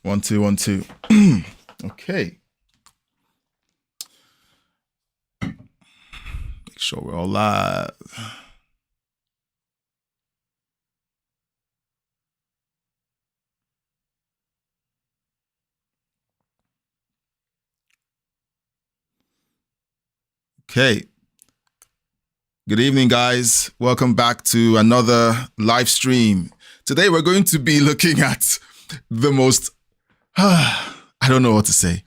1 2 1 2. Okay. Make sure we're all live. Okay. Good evening, guys. Welcome back to another live stream. Today, we're going to be looking at the most, I don't know what to say.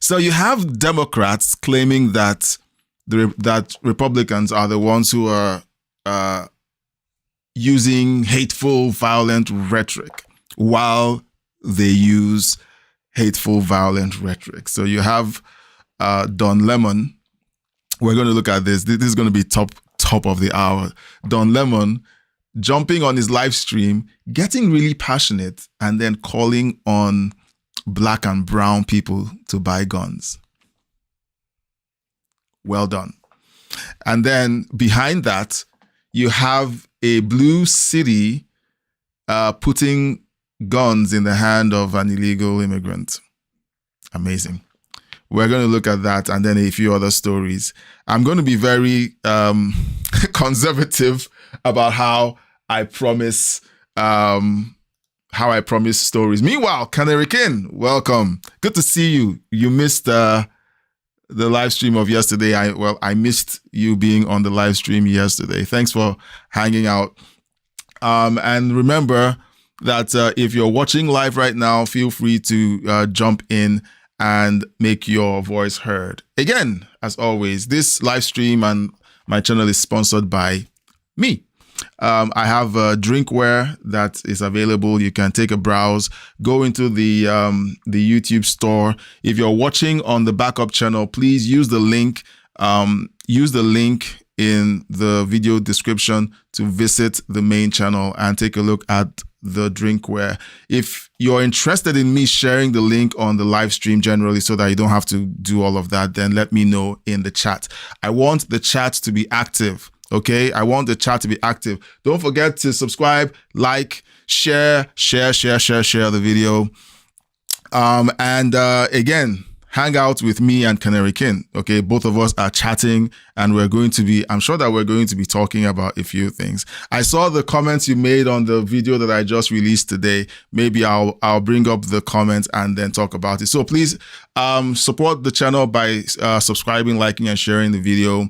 So you have Democrats claiming that that Republicans are the ones who are using hateful, violent rhetoric while they use hateful, violent rhetoric. So you have Don Lemon. We're going to look at this. This is going to be top of the hour. Don Lemon jumping on his live stream, getting really passionate, and then calling on black and brown people to buy guns. Well done. And then behind that, you have a blue city putting guns in the hand of an illegal immigrant. Amazing. We're going to look at that and then a few other stories. I'm going to be very conservative about how I promise stories. Meanwhile, Canary King, welcome. Good to see you. You missed the live stream of yesterday. I missed you being on the live stream yesterday. Thanks for hanging out. And remember that if you're watching live right now, feel free to jump in and make your voice heard. Again, as always, this live stream and my channel is sponsored by me. I have drinkware that is available. You can take a browse, go into the YouTube store. If you're watching on the backup channel, please use the link. Use the link in the video description to visit the main channel and take a look at the drinkware. If you're interested in me sharing the link on the live stream generally so that you don't have to do all of that, then let me know in the chat. I want the chat to be active. Okay, I want the chat to be active. Don't forget to subscribe, like, share the video. And again, hang out with me and Canary King. Okay, both of us are chatting and I'm sure that we're going to be talking about a few things. I saw the comments you made on the video that I just released today. Maybe I'll bring up the comments and then talk about it. So please support the channel by subscribing, liking, and sharing the video.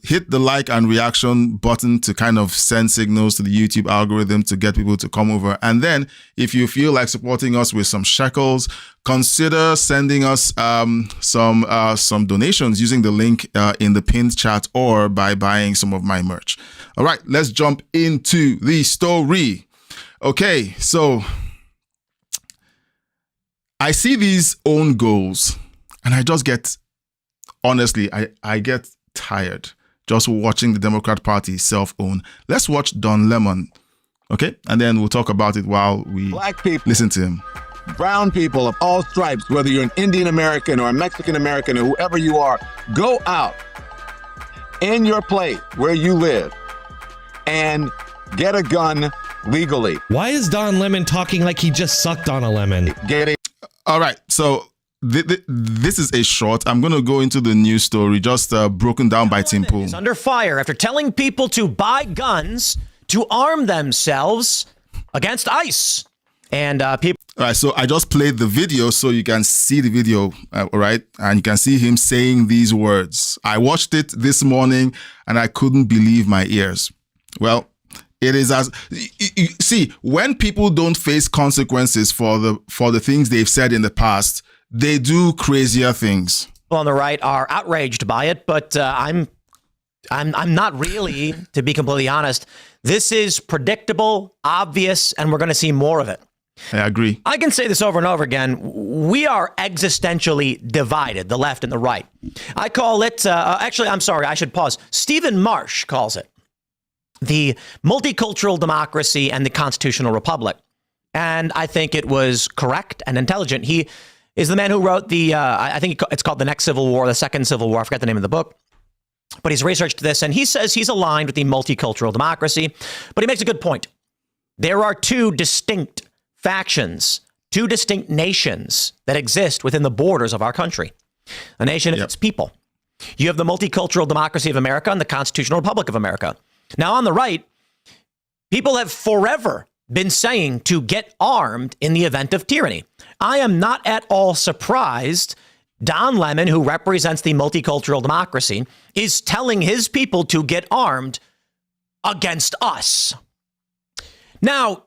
Hit the like and reaction button to kind of send signals to the YouTube algorithm to get people to come over. And then if you feel like supporting us with some shekels, consider sending us some donations using the link in the pinned chat or by buying some of my merch. All right, let's jump into the story. Okay, so I see these own goals and I just get, honestly, I get tired just watching the Democrat Party self-own. Let's watch Don Lemon, okay? And then we'll talk about it while we listen to him. Brown people of all stripes, whether you're an Indian American or a Mexican American or whoever you are, go out in your place where you live and get a gun legally. Why is Don Lemon talking like he just sucked on a lemon? All right, so this is a short. I'm going to go into the news story, just broken down by Tim Pool. Is under fire after telling people to buy guns to arm themselves against ICE. And people. All right, so I just played the video so you can see the video, all right? And you can see him saying these words. I watched it this morning and I couldn't believe my ears. Well, it is as you see, when people don't face consequences for the things they've said in the past, they do crazier things. People on the right are outraged by it, but I'm not really, to be completely honest. This is predictable, obvious, and we're going to see more of it. I agree. I can say this over and over again. We are existentially divided, the left and the right. I call it, actually, I'm sorry, I should pause. Stephen Marsh calls it the multicultural democracy and the constitutional republic. And I think it was correct and intelligent. He is the man who wrote I think it's called The Next Civil War, the Second Civil War. I forgot the name of the book. But he's researched this, and he says he's aligned with the multicultural democracy. But he makes a good point. There are two distinct factions two distinct nations that exist within the borders of our country. A nation is its people. You have the multicultural democracy of America and the constitutional republic of America. Now, on the right, people have forever been saying to get armed in the event of tyranny. I am not at all surprised Don Lemon, who represents the multicultural democracy, is telling his people to get armed against us. Now,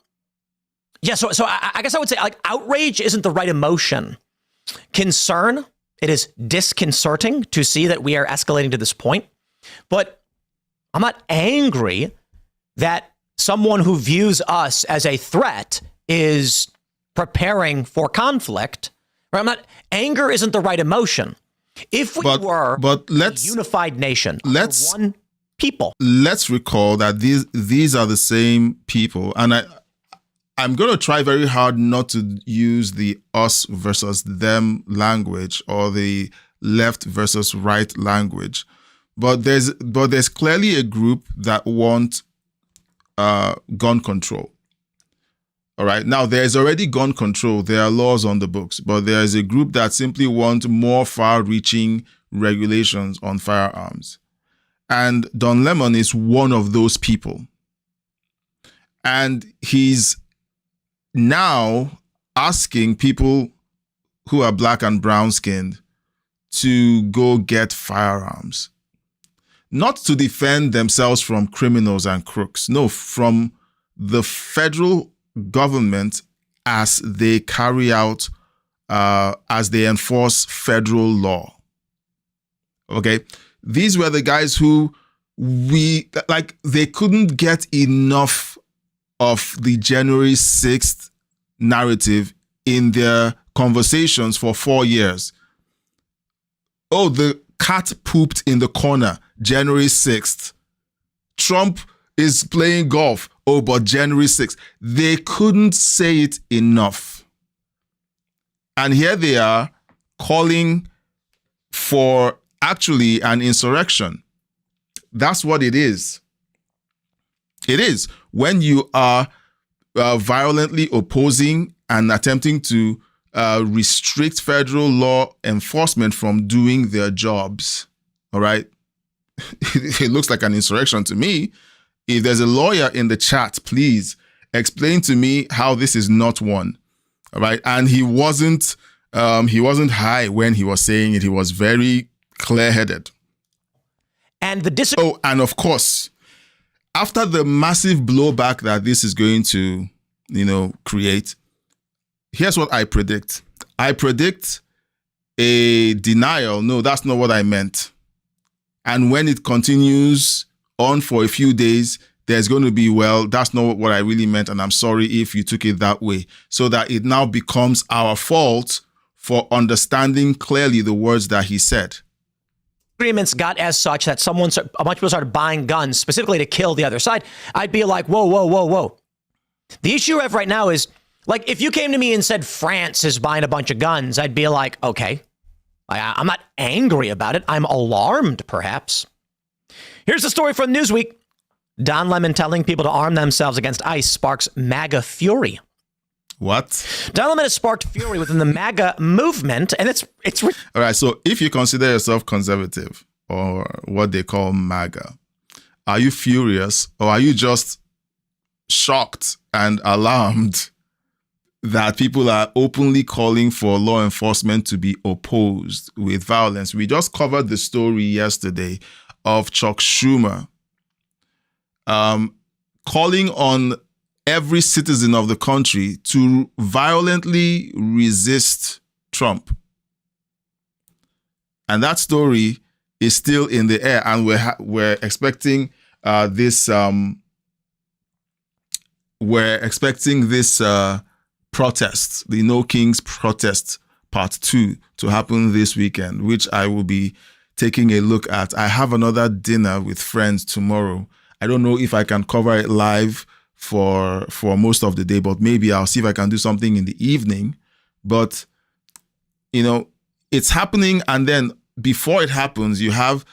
yeah, so I guess I would say, like, outrage isn't the right emotion. Concern, it is disconcerting to see that we are escalating to this point. But I'm not angry that someone who views us as a threat is preparing for conflict. Right? Anger isn't the right emotion. If we were a unified nation, one people. Let's recall that these are the same people, and I'm going to try very hard not to use the us versus them language or the left versus right language, but there's clearly a group that want gun control. All right. Now, there's already gun control. There are laws on the books, but there's a group that simply want more far-reaching regulations on firearms. And Don Lemon is one of those people. And he's now asking people who are black and brown-skinned to go get firearms. Not to defend themselves from criminals and crooks. No, from the federal government as they carry out, as they enforce federal law. Okay? These were the guys who they couldn't get enough of the January 6th narrative in their conversations for 4 years. Oh, the cat pooped in the corner, January 6th. Trump is playing golf. Oh, but January 6th. They couldn't say it enough. And here they are calling for actually an insurrection. That's what it is. It is. When you are violently opposing and attempting to restrict federal law enforcement from doing their jobs. All right? It looks like an insurrection to me. If there's a lawyer in the chat, please explain to me how this is not one. All right. And he wasn't high when he was saying it. He was very clear-headed. And and of course, after the massive blowback that this is going to, create, here's what I predict. I predict a denial. No, that's not what I meant. And when it continues on for a few days, there's going to be, well, that's not what I really meant, and I'm sorry if you took it that way. So that it now becomes our fault for understanding clearly the words that he said. Agreements got as such that a bunch of people started buying guns specifically to kill the other side. I'd be like, whoa. The issue I have right now is, like, if you came to me and said France is buying a bunch of guns, I'd be like, okay. I'm not angry about it. I'm alarmed, perhaps. Here's the story from Newsweek. Don Lemon telling people to arm themselves against ICE sparks MAGA fury. What? Don Lemon has sparked fury within the MAGA movement, and it's. All right, so if you consider yourself conservative, or what they call MAGA, are you furious, or are you just shocked and alarmed that people are openly calling for law enforcement to be opposed with violence? We just covered the story yesterday of Chuck Schumer calling on every citizen of the country to violently resist Trump. And that story is still in the air, and we're expecting this protest, the No Kings protest part 2, to happen this weekend, which I will be taking a look at. I have another dinner with friends tomorrow. I don't know if I can cover it live for most of the day, but maybe I'll see if I can do something in the evening. But, it's happening. And then before it happens, you have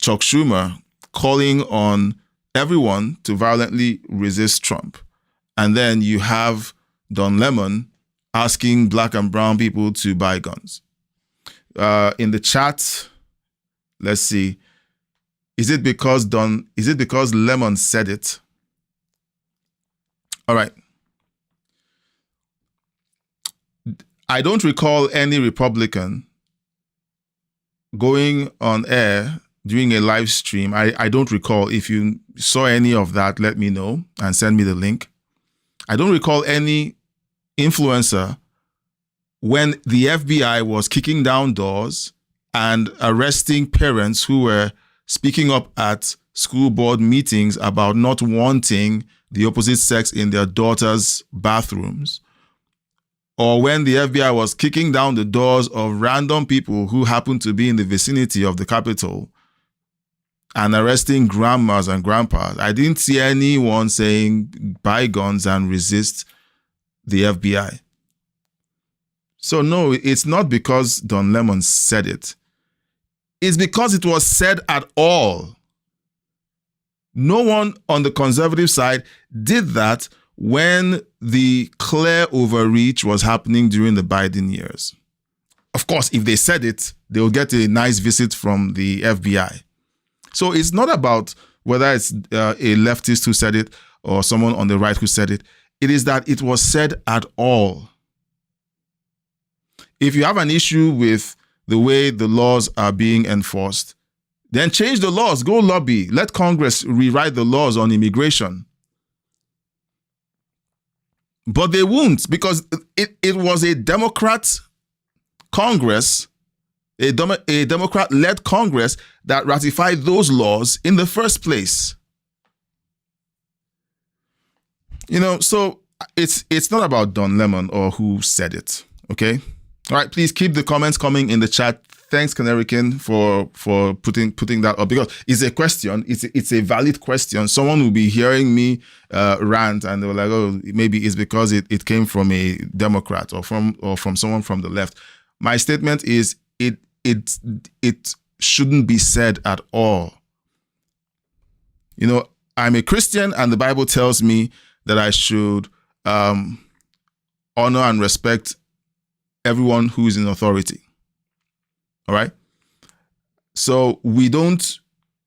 Chuck Schumer calling on everyone to violently resist Trump. And then you have Don Lemon asking black and brown people to buy guns. In the chat, let's see. Is it because Lemon said it? All right. I don't recall any Republican going on air during a live stream. I don't recall. If you saw any of that, let me know and send me the link. I don't recall any influencer when the FBI was kicking down doors and arresting parents who were speaking up at school board meetings about not wanting the opposite sex in their daughters' bathrooms, or when the FBI was kicking down the doors of random people who happened to be in the vicinity of the Capitol and arresting grandmas and grandpas. I didn't see anyone saying buy guns and resist the FBI. So no, it's not because Don Lemon said it. It's because it was said at all. No one on the conservative side did that when the clear overreach was happening during the Biden years. Of course, if they said it, they'll get a nice visit from the FBI. So it's not about whether it's a leftist who said it or someone on the right who said it. It is that it was said at all. If you have an issue with the way the laws are being enforced, then change the laws, go lobby, let Congress rewrite the laws on immigration. But they won't, because it was a Democrat Congress, a Democrat-led Congress that ratified those laws in the first place. You know, so it's not about Don Lemon or who said it, okay? All right, please keep the comments coming in the chat. Thanks, Canerican, for putting that up, because it's a question. It's a valid question. Someone will be hearing me rant and they were like, oh, maybe it's because it came from a Democrat or from someone from the left. My statement is it shouldn't be said at all. You know, I'm a Christian and the Bible tells me that I should honor and respect everyone who is in authority. All right? So we don't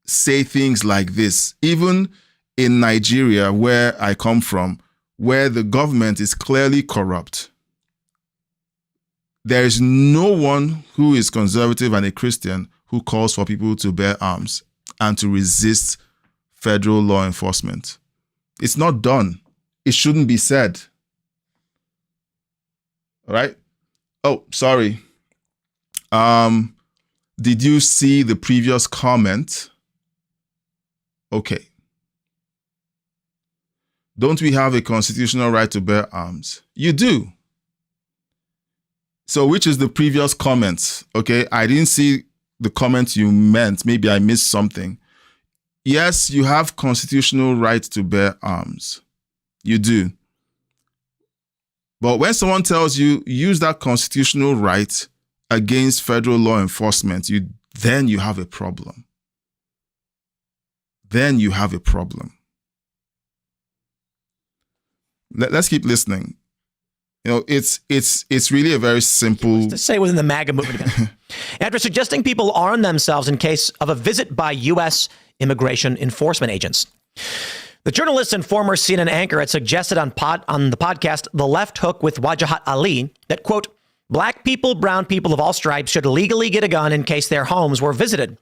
say things like this. Even in Nigeria, where I come from, where the government is clearly corrupt, there is no one who is conservative and a Christian who calls for people to bear arms and to resist federal law enforcement. It's not done. It shouldn't be said. All right? Oh, sorry. Did you see the previous comment? Okay. Don't we have a constitutional right to bear arms? You do. So which is the previous comment? Okay, I didn't see the comment you meant. Maybe I missed something. Yes, you have constitutional right to bear arms. You do. But when someone tells you use that constitutional right against federal law enforcement, then you have a problem. Then you have a problem. Let's keep listening. You know, it's really a very simple... To say within the MAGA movement. After suggesting people arm themselves in case of a visit by U.S. immigration enforcement agents. The journalist and former CNN anchor had suggested on the podcast The Left Hook with Wajahat Ali that, quote, black people, brown people of all stripes should legally get a gun in case their homes were visited.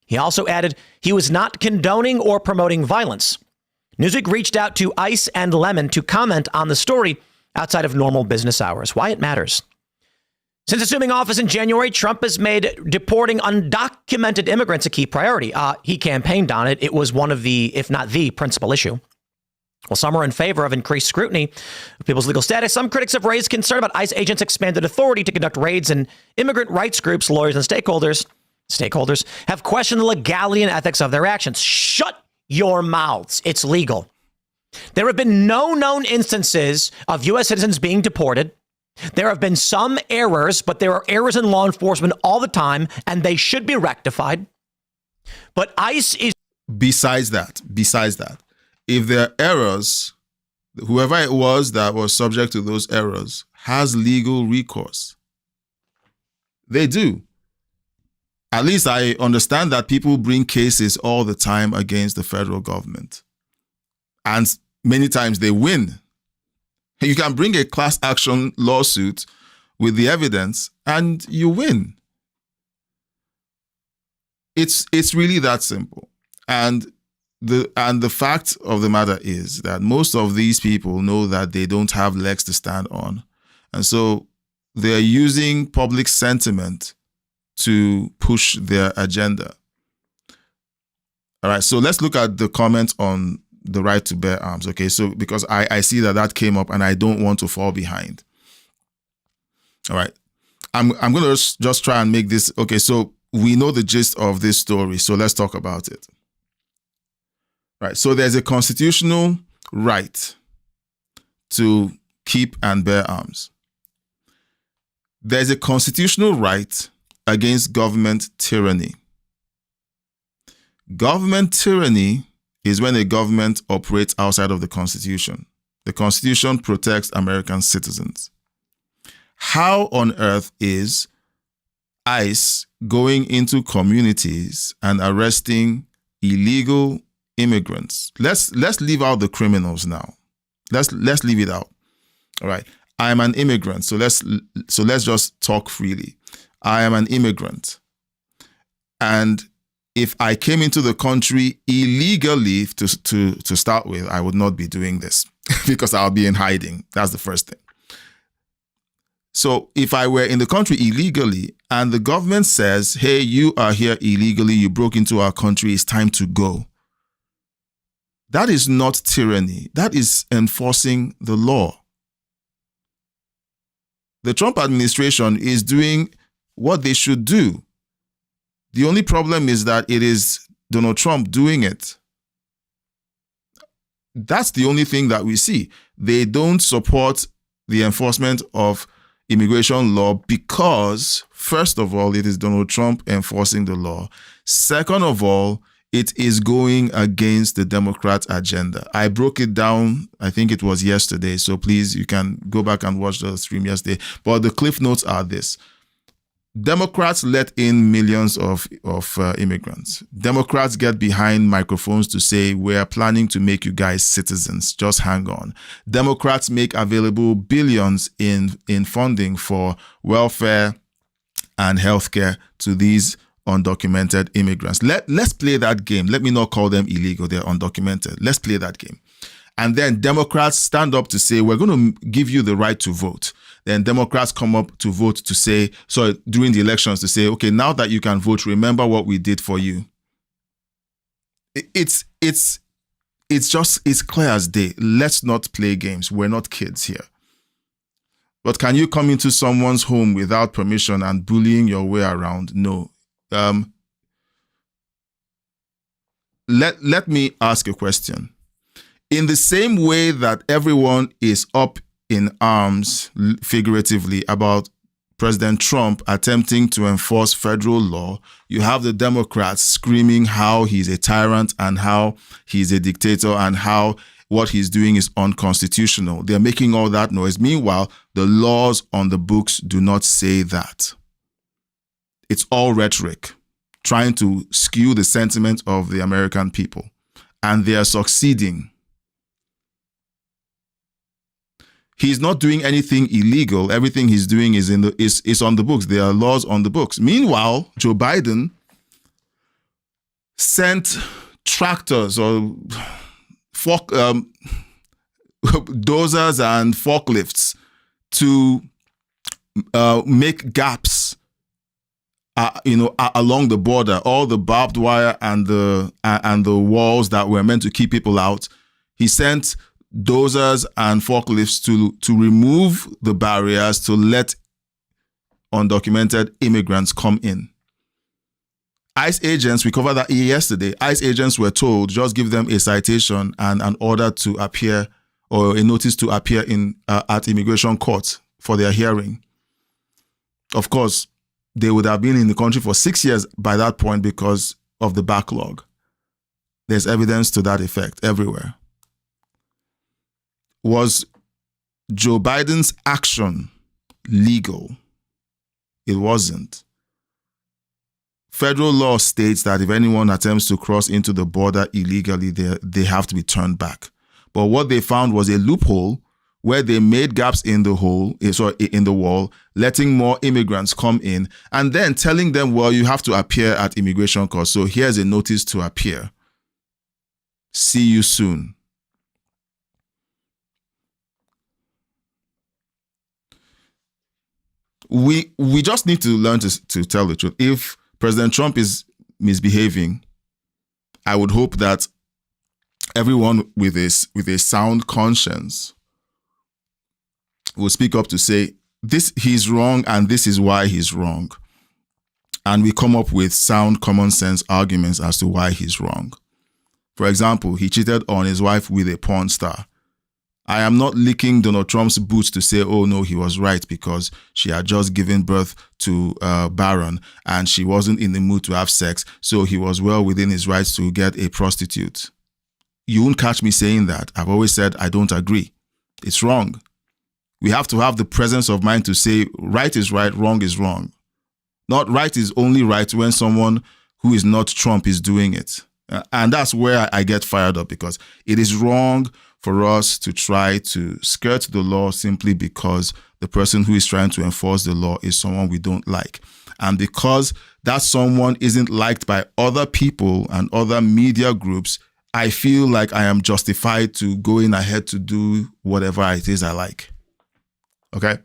He also added he was not condoning or promoting violence. Newsweek reached out to Ice and Lemon to comment on the story outside of normal business hours. Why it matters. Since assuming office in January, Trump has made deporting undocumented immigrants a key priority. He campaigned on it. It was one of the, if not the principal issue. While some are in favor of increased scrutiny of people's legal status, some critics have raised concern about ICE agents' expanded authority to conduct raids, and immigrant rights groups, lawyers, and stakeholders have questioned the legality and ethics of their actions. Shut your mouths. It's legal. There have been no known instances of U.S. citizens being deported. There have been some errors, but there are errors in law enforcement all the time, and they should be rectified. But ICE is... Besides that, if there are errors, whoever it was that was subject to those errors has legal recourse. They do. At least I understand that people bring cases all the time against the federal government. And many times they win. You can bring a class action lawsuit with the evidence and you win. It's really that simple. And the fact of the matter is that most of these people know that they don't have legs to stand on. And so they're using public sentiment to push their agenda. All right, so let's look at the comment on the right to bear arms. Okay, so because I see that came up and I don't want to fall behind. All right, I'm going to just try and make this. Okay, so we know the gist of this story, so let's talk about it. Right, so there's a constitutional right to keep and bear arms. There's a constitutional right against government tyranny. Government tyranny is when a government operates outside of the Constitution. The Constitution protects American citizens. How on earth is ICE going into communities and arresting illegal immigrants? Let's leave out the criminals now. Let's leave it out. All right. I am an immigrant, so let's just talk freely. I am an immigrant. And if I came into the country illegally to start with, I would not be doing this because I'll be in hiding. That's the first thing. So if I were in the country illegally and the government says, hey, you are here illegally, you broke into our country, it's time to go. That is not tyranny. That is enforcing the law. The Trump administration is doing what they should do. The only problem is that it is Donald Trump doing it. That's the only thing that we see. They don't support the enforcement of immigration law because, first of all, it is Donald Trump enforcing the law. Second of all, it is going against the Democrat agenda. I broke it down, I think it was yesterday, so please, you can go back and watch the stream yesterday. But the cliff notes are this. Democrats let in millions of immigrants. Democrats get behind microphones to say, we're planning to make you guys citizens. Just hang on. Democrats make available billions in funding for welfare and healthcare to these undocumented immigrants. Let's play that game. Let me not call them illegal. They're undocumented. Let's play that game. And then Democrats stand up to say, we're going to give you the right to vote. Then Democrats come up to vote to say, so during the elections to say, okay, now that you can vote, remember what we did for you. It's clear as day. Let's not play games. We're not kids here. But can you come into someone's home without permission and bullying your way around? No. Let me ask a question. In the same way that everyone is up in arms, figuratively, about President Trump attempting to enforce federal law, you have the Democrats screaming how he's a tyrant and how he's a dictator and how what he's doing is unconstitutional. They're making all that noise. Meanwhile, the laws on the books do not say that. It's all rhetoric, trying to skew the sentiment of the American people. And they are succeeding. He's not doing anything illegal. Everything he's doing is on the books. There are laws on the books. Meanwhile, Joe Biden sent tractors or dozers and forklifts to make gaps, along the border. All the barbed wire and the walls that were meant to keep people out. He sent dozers and forklifts to remove the barriers to let undocumented immigrants come in. ICE agents, we covered that yesterday. ICE agents were told, just give them a citation and an order to appear or a notice to appear at immigration court for their hearing. Of course, they would have been in the country for 6 years by that point because of the backlog. There's evidence to that effect everywhere. Was Joe Biden's action legal. It wasn't. Federal law states that if anyone attempts to cross into the border illegally, they have to be turned back. But what they found was a loophole where they made gaps in the wall, letting more immigrants come in, and then telling them, well, you have to appear at immigration court. So here's a notice to appear. See you soon. We just need to learn to tell the truth. If President Trump is misbehaving, I would hope that everyone with a sound conscience will speak up to say, he's wrong and this is why he's wrong. And we come up with sound common sense arguments as to why he's wrong. For example, he cheated on his wife with a porn star. I am not licking Donald Trump's boots to say, oh no, he was right because she had just given birth to Barron and she wasn't in the mood to have sex, so he was well within his rights to get a prostitute. You won't catch me saying that. I've always said I don't agree. It's wrong. We have to have the presence of mind to say right is right, wrong is wrong. Not right is only right when someone who is not Trump is doing it. And that's where I get fired up, because it is wrong for us to try to skirt the law simply because the person who is trying to enforce the law is someone we don't like. And because that someone isn't liked by other people and other media groups, I feel like I am justified to going ahead to do whatever it is I like. Okay?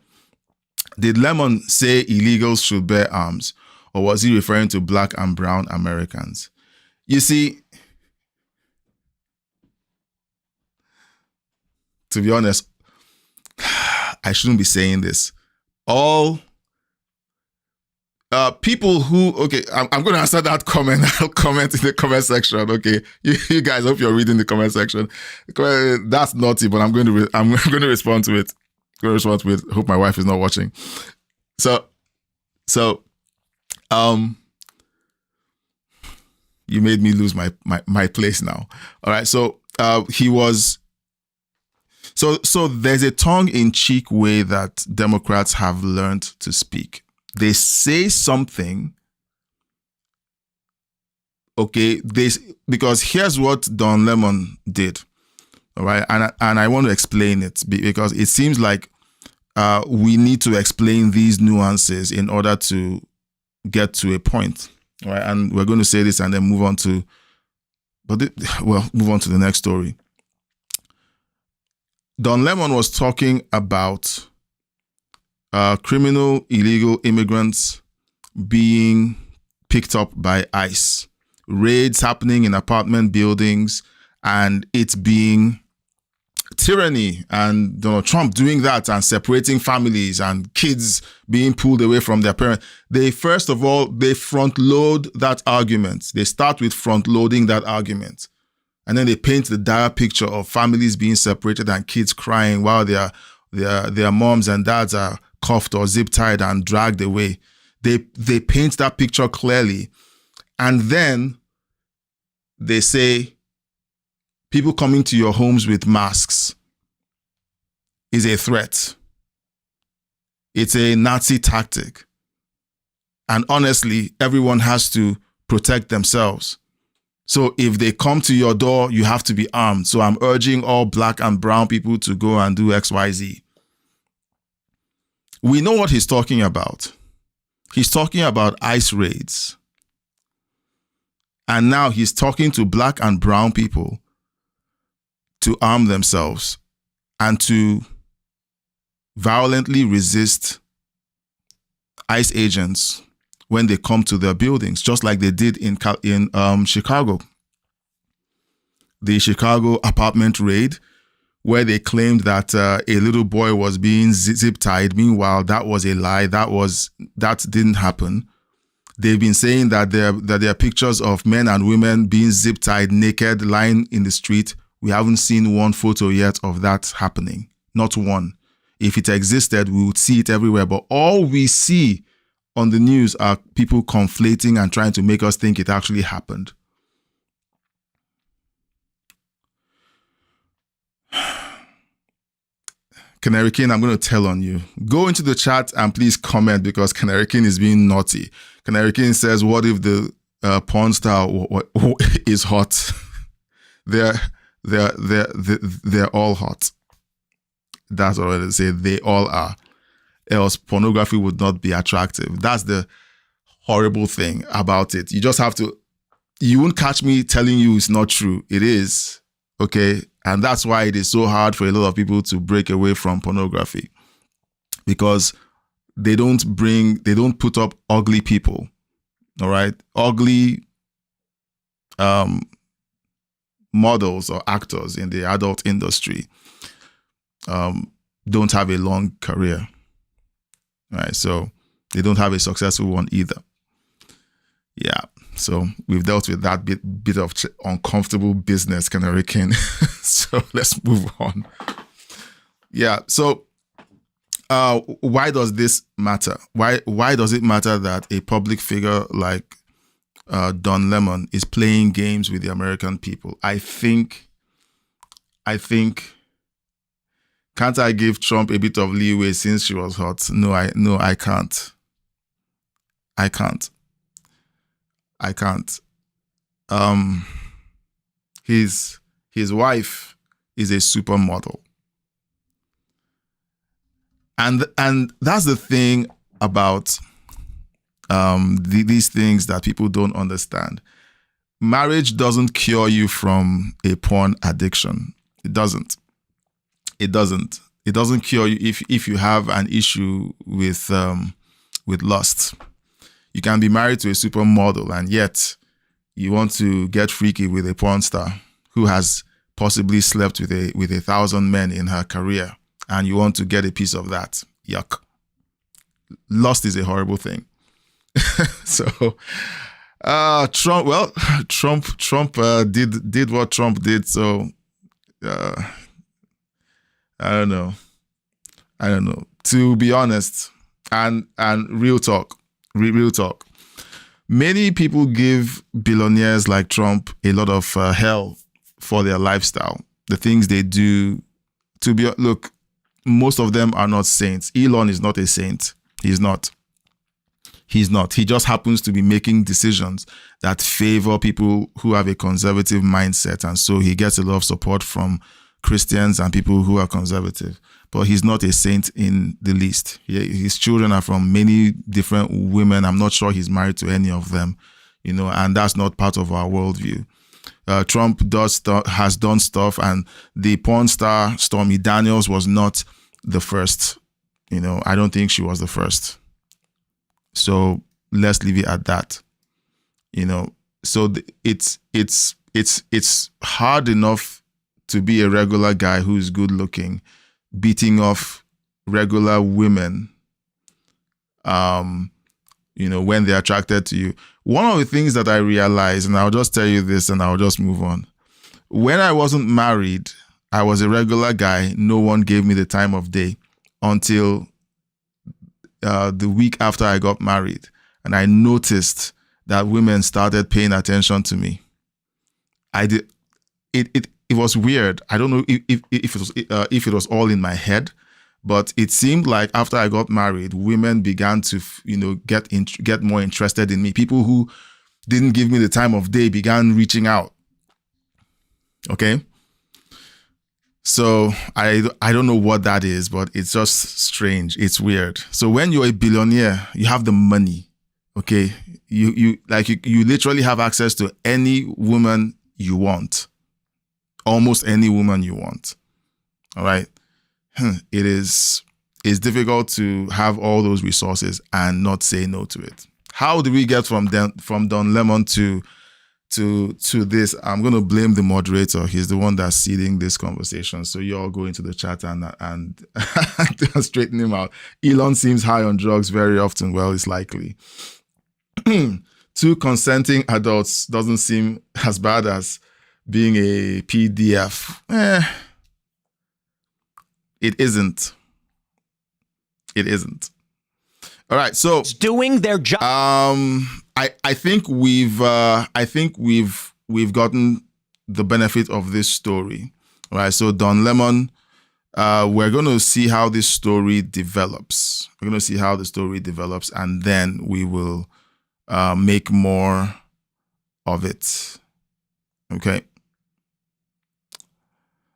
Did Lemon say illegals should bear arms, or was he referring to black and brown Americans? You see, to be honest, I shouldn't be saying this. All people who, okay, I'm going to answer that comment. I'll comment in the comment section. Okay, you guys, hope you're reading the comment section. That's naughty, but I'm going to respond to it. Hope my wife is not watching. So, you made me lose my place now. All right, so he was. So there's a tongue-in-cheek way that Democrats have learned to speak. They say something, okay, because here's what Don Lemon did, all right? And I want to explain it because it seems like we need to explain these nuances in order to get to a point, all right? And we're going to say this and then move on to the next story. Don Lemon was talking about criminal illegal immigrants being picked up by ICE, raids happening in apartment buildings, and it being tyranny, and Donald Trump doing that and separating families and kids being pulled away from their parents. They front load that argument. They start with front loading that argument. And then they paint the dire picture of families being separated and kids crying while their moms and dads are cuffed or zip tied and dragged away. They paint that picture clearly. And then they say people coming to your homes with masks is a threat. It's a Nazi tactic. And honestly, everyone has to protect themselves. So if they come to your door, you have to be armed. So I'm urging all black and brown people to go and do XYZ. We know what he's talking about. He's talking about ICE raids. And now he's talking to black and brown people to arm themselves and to violently resist ICE agents when they come to their buildings, just like they did in Chicago. The Chicago apartment raid, where they claimed that a little boy was being zip-tied. Meanwhile, that was a lie. That didn't happen. They've been saying that there are pictures of men and women being zip-tied naked, lying in the street. We haven't seen one photo yet of that happening. Not one. If it existed, we would see it everywhere. But all we see on the news are people conflating and trying to make us think it actually happened. Canary King, I'm going to tell on you. Go into the chat and please comment because Canary King is being naughty. Canary King says, what if the porn star is hot? They're all hot. That's what I say. They all are. Else pornography would not be attractive. That's the horrible thing about it. You just have to, you won't catch me telling you it's not true. It is. Okay. And that's why it is so hard for a lot of people to break away from pornography, because they don't put up ugly people. All right. Ugly models or actors in the adult industry don't have a long career. Right. So they don't have a successful one either. Yeah. So we've dealt with that bit of uncomfortable business, Canary King. So let's move on. Yeah. So why does this matter? Why does it matter that a public figure like Don Lemon is playing games with the American people? I think, can't I give Trump a bit of leeway since she was hot? No, I can't. I can't. His wife is a supermodel. And that's the thing about these things that people don't understand. Marriage doesn't cure you from a porn addiction. It doesn't. It doesn't cure you if you have an issue with lust. You can be married to a supermodel and yet you want to get freaky with a porn star who has possibly slept with 1,000 men in her career, and you want to get a piece of that. Yuck. Lust is a horrible thing. So, Trump did what Trump did. So, I don't know. To be honest, and real talk. Many people give billionaires like Trump a lot of hell for their lifestyle, the things they do. Look, most of them are not saints. Elon is not a saint. He's not. He just happens to be making decisions that favor people who have a conservative mindset, and so he gets a lot of support from Christians and people who are conservative. But he's not a saint in the least. His children are from many different women. I'm not sure he's married to any of them, and that's not part of our worldview. Trump has done stuff, and the porn star Stormy Daniels was not the first. I don't think she was the first. So let's leave it at that. So it's hard enough to be a regular guy who's good looking, beating off regular women, when they're attracted to you. One of the things that I realized, and I'll just tell you this and I'll just move on. When I wasn't married, I was a regular guy. No one gave me the time of day until the week after I got married. And I noticed that women started paying attention to me. It was weird. I don't know if it was all in my head, but it seemed like after I got married, women began to get more interested in me. People who didn't give me the time of day began reaching out. Okay, so I don't know what that is, but it's just strange. It's weird. So when you're a billionaire, you have the money. Okay, you literally have access to any woman you want. Almost any woman you want. All right. It's difficult to have all those resources and not say no to it. How do we get from Don Lemon to this? I'm going to blame the moderator. He's the one that's seeding this conversation. So you all go into the chat and straighten him out. Elon seems high on drugs very often. Well, it's likely. Two consenting adults doesn't seem as bad as being a PDF. It isn't. All right, so it's doing their job. I think we've gotten the benefit of this story. All right, so Don Lemon we're going to see how this story develops. We're going to see how the story develops, and then we will make more of it. Okay.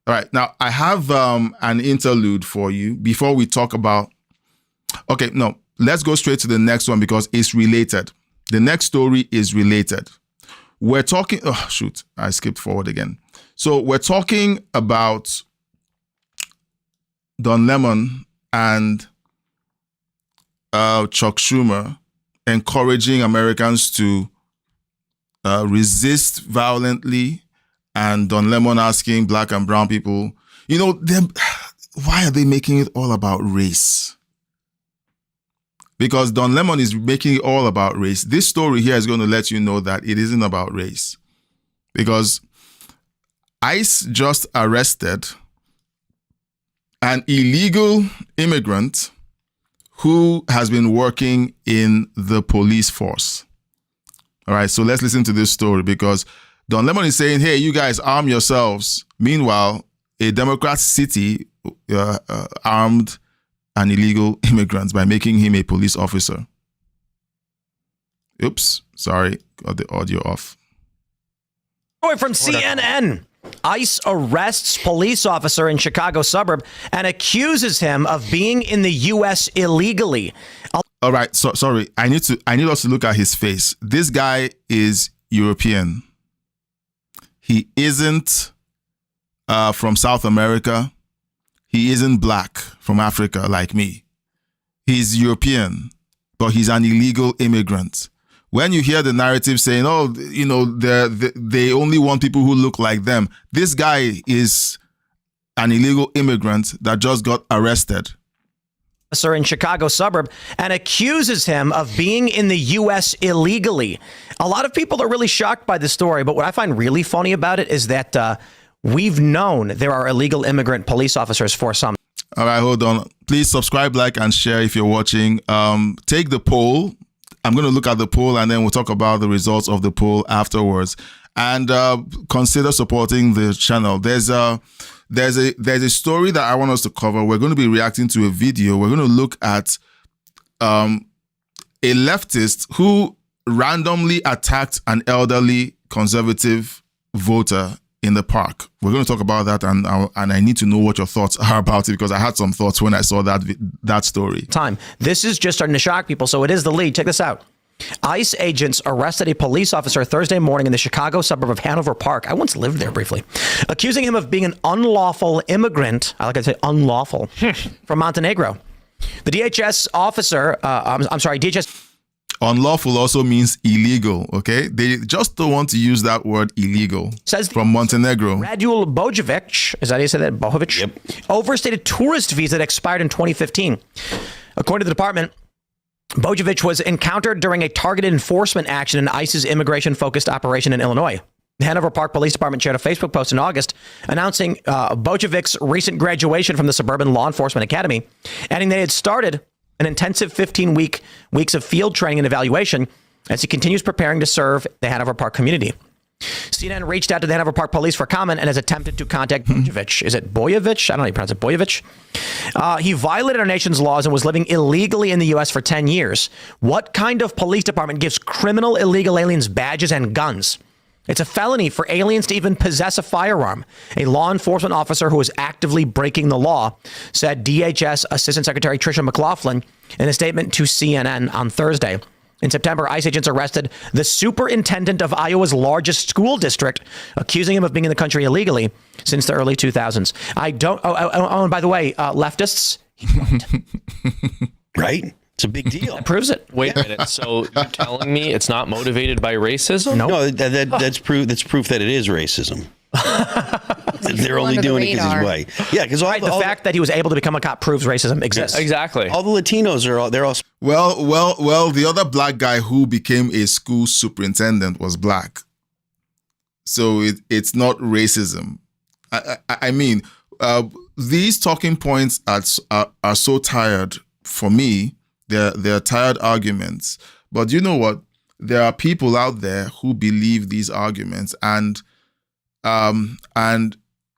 All right. Now, I have an interlude for you before we talk about... Okay, no. Let's go straight to the next one because it's related. The next story is related. We're talking... Oh, shoot. I skipped forward again. So we're talking about Don Lemon and Chuck Schumer encouraging Americans to resist violently, and Don Lemon asking Black and brown people, why are they making it all about race? Because Don Lemon is making it all about race. This story here is going to let you know that it isn't about race. Because ICE just arrested an illegal immigrant who has been working in the police force. All right, so let's listen to this story because Don Lemon is saying, hey, you guys arm yourselves. Meanwhile, a Democrat city armed an illegal immigrant by making him a police officer. Oops, sorry, got the audio off. From CNN. ICE arrests police officer in Chicago suburb and accuses him of being in the U.S. illegally. All right, so sorry. I need us to look at his face. This guy is European. He isn't from South America. He isn't Black from Africa like me. He's European, but he's an illegal immigrant. When you hear the narrative saying, oh, they only want people who look like them, this guy is an illegal immigrant that just got arrested. In Chicago suburb and accuses him of being in the U.S. illegally. A lot of people are really shocked by this story, but what I find really funny about it is that we've known there are illegal immigrant police officers for some. All right, hold on. Please subscribe, like, and share if you're watching. Take the poll. I'm going to look at the poll and then we'll talk about the results of the poll afterwards. And consider supporting the channel. There's a story that I want us to cover. We're going to be reacting to a video. We're going to look at a leftist who randomly attacked an elderly conservative voter in the park. We're going to talk about that, and I need to know what your thoughts are about it because I had some thoughts when I saw that story. This is just starting to shock people, so it is the lead. Check this out. ICE agents arrested a police officer Thursday morning in the Chicago suburb of Hanover Park. I once lived there briefly, accusing him of being an unlawful immigrant. I like to say unlawful from Montenegro. The DHS officer, DHS. Unlawful also means illegal, okay? They just don't want to use that word illegal. Says from Montenegro. Radul Bojovic, is that how you say that? Bojovic? Yep. Overstayed a tourist visa that expired in 2015. According to the department, Bojovic was encountered during a targeted enforcement action in ICE's immigration-focused operation in Illinois. The Hanover Park Police Department shared a Facebook post in August announcing Bojovic's recent graduation from the Suburban Law Enforcement Academy, adding they had started an intensive 15 weeks of field training and evaluation as he continues preparing to serve the Hanover Park community. CNN reached out to the Hanover Park Police for comment and has attempted to contact Bojovic. Is it Bojovic? I don't know how you pronounce it. Bojovic. He violated our nation's laws and was living illegally in the U.S. for 10 years. What kind of police department gives criminal illegal aliens badges and guns? It's a felony for aliens to even possess a firearm. A law enforcement officer who is actively breaking the law, said DHS Assistant Secretary Tricia McLaughlin in a statement to CNN on Thursday. In September, ICE agents arrested the superintendent of Iowa's largest school district, accusing him of being in the country illegally since the early 2000s. And by the way, leftists, he's right. Right? It's a big deal. That proves it. Wait a minute. So you're telling me it's not motivated by racism? No, that's proof. That's proof that it is racism. They're only doing it because he's white. Yeah, because the fact that he was able to become a cop proves racism exists. Exactly. All the Latinos they're all. Well. The other Black guy who became a school superintendent was Black, so it's not racism. I mean, these talking points are so tired for me. They're tired arguments. But you know what? There are people out there who believe these arguments and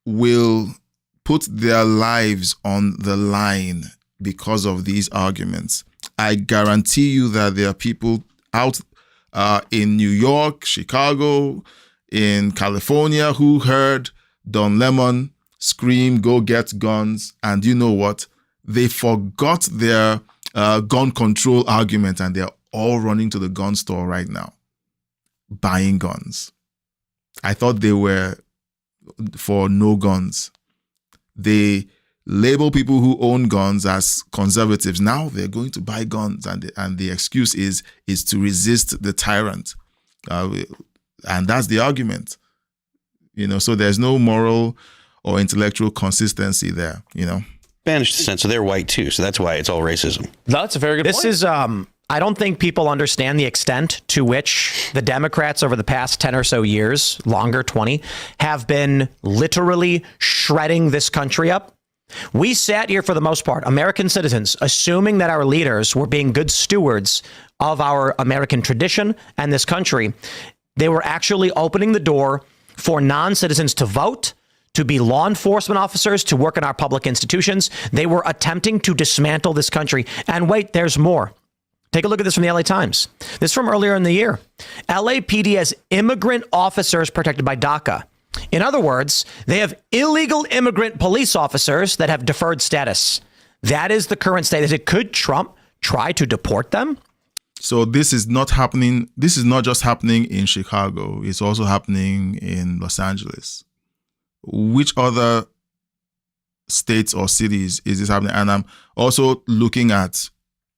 will put their lives on the line because of these arguments. I guarantee you that there are people out in New York, Chicago, in California who heard Don Lemon scream, "Go get guns," and you know what? They forgot their gun control argument, and they're all running to the gun store right now, buying guns. I thought they were for no guns. They label people who own guns as conservatives. Now they're going to buy guns, and the excuse is to resist the tyrant, and that's the argument. So there's no moral or intellectual consistency there. Spanish descent, so they're white too, so that's why it's all racism. That's a very good point. This is I don't think people understand the extent to which the Democrats over the past 10 or so years, longer, 20, have been literally shredding this country up. We sat here for the most part, American citizens, assuming that our leaders were being good stewards of our American tradition and this country. They were actually opening the door for non-citizens to vote, to be law enforcement officers, to work in our public institutions. They were attempting to dismantle this country. And wait, there's more. Take a look at this from the LA Times. This is from earlier in the year. LAPD has immigrant officers protected by DACA. In other words, they have illegal immigrant police officers that have deferred status. That is the current status. Could Trump try to deport them? So this is not happening. This is not just happening in Chicago. It's also happening in Los Angeles. Which other states or cities is this happening? And I'm also looking at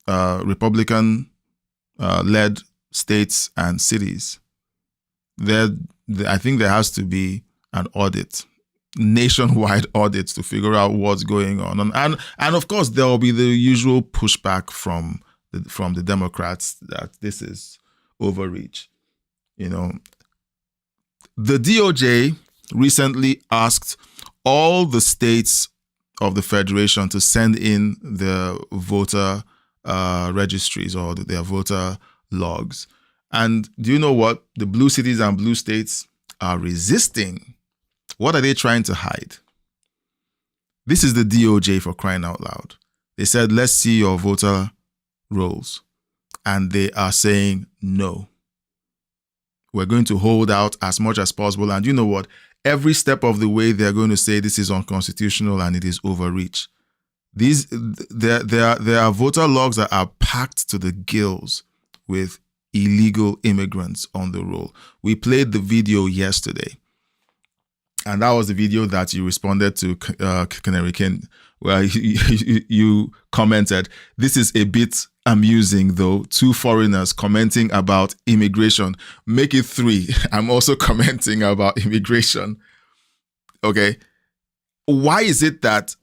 Republican-led states and cities. I think there has to be an audit, nationwide audit, to figure out what's going on. And of course, there will be the usual pushback from the Democrats that this is overreach. The DOJ recently asked all the states of the Federation to send in their voter registries or their voter logs. And do you know what? The blue cities and blue states are resisting. What are they trying to hide? This is the DOJ, for crying out loud. They said, let's see your voter rolls. And they are saying, no. We're going to hold out as much as possible. And you know what? Every step of the way, they're going to say this is unconstitutional and it is overreach. There are voter logs that are packed to the gills with illegal immigrants on the roll. We played the video yesterday, and that was the video that you responded to, Canary King, where you commented, "This is a bit amusing, though. 2 foreigners commenting about immigration. Make it 3. I'm also commenting about immigration." Okay. Why is it that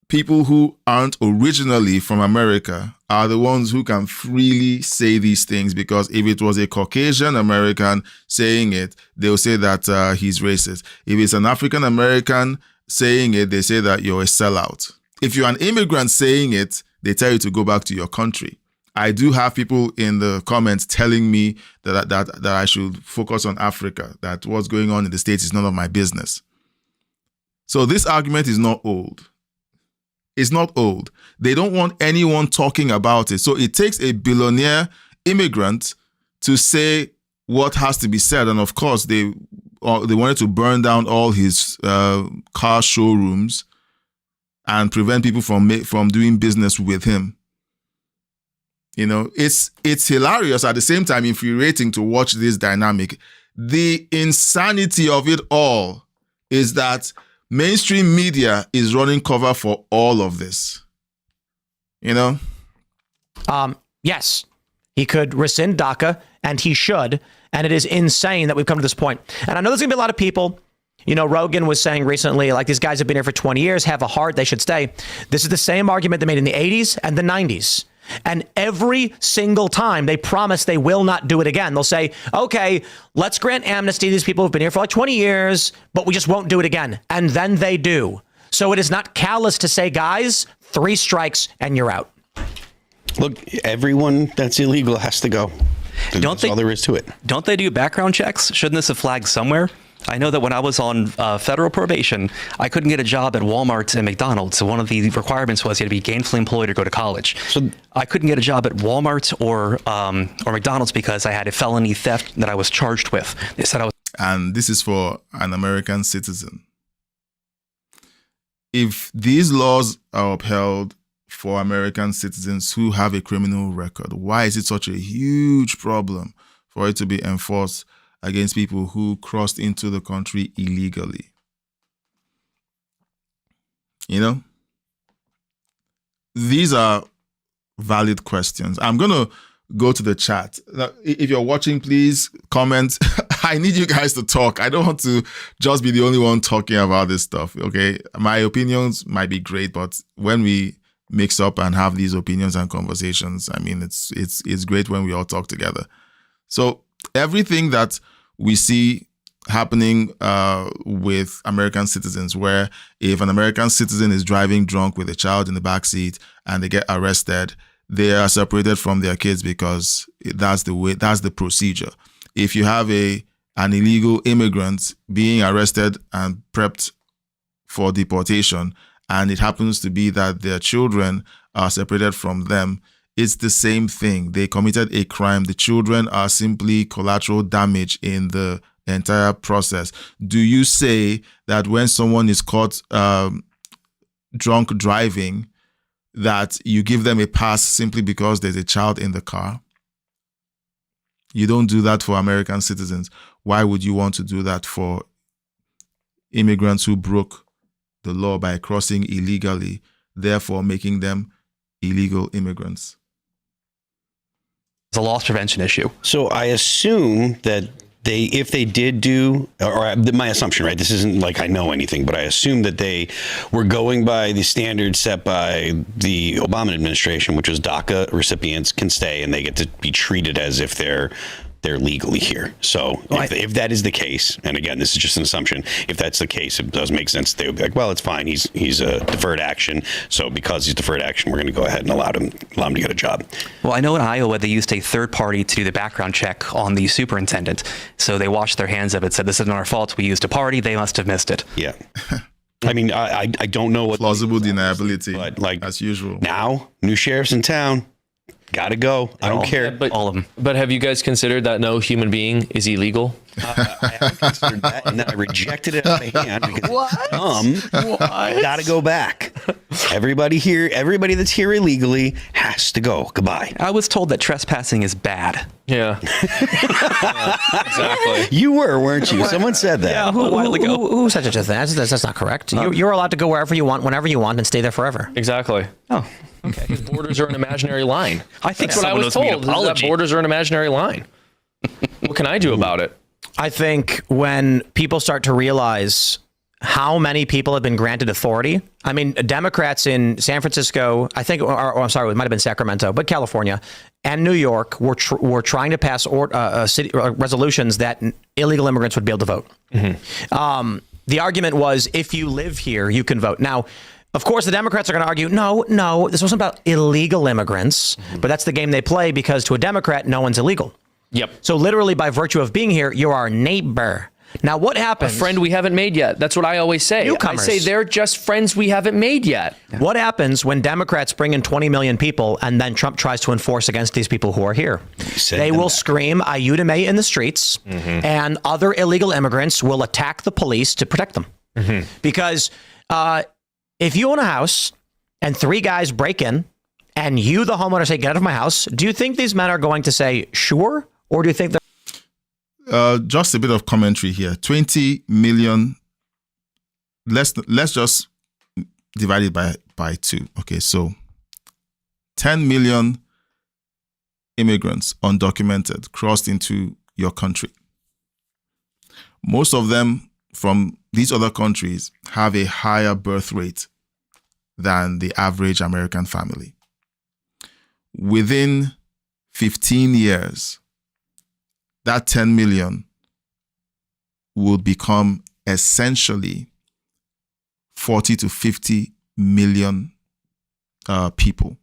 people who aren't originally from America are the ones who can freely say these things? Because if it was a Caucasian American saying it, they'll say that he's racist. If it's an African American saying it, they say that you're a sellout. If you're an immigrant saying it, they tell you to go back to your country. I do have people in the comments telling me that I should focus on Africa, that what's going on in the States is none of my business. So this argument is not old. It's not old. They don't want anyone talking about it. So it takes a billionaire immigrant to say what has to be said. And of course, they wanted to burn down all his car showrooms and prevent people from doing business with him. It's hilarious, at the same time infuriating to watch this dynamic. The insanity of it all is that mainstream media is running cover for all of this. Yes, he could rescind DACA, and he should. And it is insane that we've come to this point. And I know there's going to be a lot of people. Rogan was saying recently, like, these guys have been here for 20 years, have a heart, they should stay. This is the same argument they made in the 80s and the 90s. And every single time they promise they will not do it again. They'll say, okay, let's grant amnesty to these people who've been here for like 20 years, but we just won't do it again. And then they do. So it is not callous to say, guys, 3 strikes and you're out. Look, everyone that's illegal has to go. That's all there is to it. Don't they do background checks? Shouldn't this have flagged somewhere? I know that when I was on federal probation, I couldn't get a job at Walmart and McDonald's. So one of the requirements was you had to be gainfully employed or go to college. So I couldn't get a job at Walmart or McDonald's because I had a felony theft that I was charged with. They said I was. And this is for an American citizen. If these laws are upheld for American citizens who have a criminal record, why is it such a huge problem for it to be enforced against people who crossed into the country illegally? You know? These are valid questions. I'm going to go to the chat. Now, if you're watching, please comment. I need you guys to talk. I don't want to just be the only one talking about this stuff, okay? My opinions might be great, but when we mix up and have these opinions and conversations, I mean, it's great when we all talk together. So everything that we see happening with American citizens, where if an American citizen is driving drunk with a child in the backseat and they get arrested, they are separated from their kids because that's the procedure. If you have an illegal immigrant being arrested and prepped for deportation, and it happens to be that their children are separated from them, it's the same thing. They committed a crime. The children are simply collateral damage in the entire process. Do you say that when someone is caught drunk driving, that you give them a pass simply because there's a child in the car? You don't do that for American citizens. Why would you want to do that for immigrants who broke the law by crossing illegally, therefore making them illegal immigrants? It's a loss prevention issue. So I assume that if they did do, or my assumption, right? This isn't like I know anything, but I assume that they were going by the standards set by the Obama administration, which was DACA recipients can stay and they get to be treated as if they're legally here. So if that is the case, and again, this is just an assumption, if that's the case, it does make sense. They would be like, well, it's fine. He's a deferred action. So because he's deferred action, we're going to go ahead and allow him to get a job. Well, I know in Iowa, they used a third party to do the background check on the superintendent. So they washed their hands of it, said, this isn't our fault. We used a party. They must have missed it. Yeah. I mean, I don't know what plausible deniability, but like as usual. Now, new sheriff's in town. Gotta go. I don't care. But, all of them. But have you guys considered that no human being is illegal? I haven't considered that, and then I rejected it out of hand because gotta go back. Everybody that's here illegally has to go. Goodbye. I was told that trespassing is bad. Yeah. Yeah, exactly. You weren't you? Someone said that. Yeah, a while ago. Who said such a thing? That's not correct. You're allowed to go wherever you want, whenever you want, and stay there forever. Exactly. Oh, okay. Because borders are an imaginary line. I think That's what I was told, is that borders are an imaginary line. What can I do about it? I think when people start to realize how many people have been granted authority. I mean, Democrats in San Francisco, I think, or I'm sorry, it might have been Sacramento, but California and New York were trying to pass city resolutions that illegal immigrants would be able to vote. Mm-hmm. The argument was, if you live here, you can vote. Now, of course, the Democrats are going to argue, no, this wasn't about illegal immigrants, but that's the game they play because to a Democrat, no one's illegal. Yep. So literally by virtue of being here, you're our neighbor. Now, what happens? A friend we haven't made yet. That's what I always say. Newcomers. I say they're just friends we haven't made yet. Yeah. What happens when Democrats bring in 20 million people and then Trump tries to enforce against these people who are here? They will scream AUDIBLE in the streets, and other illegal immigrants will attack the police to protect them. Mm-hmm. Because if you own a house and 3 guys break in and you, the homeowner, say, get out of my house, do you think these men are going to say, sure? Or do you think they're... Just a bit of commentary here. 20 million. Let's just divide it by 2. Okay, so 10 million immigrants, undocumented, crossed into your country. Most of them from these other countries have a higher birth rate than the average American family. Within 15 years, that 10 million will become essentially 40 to 50 million people.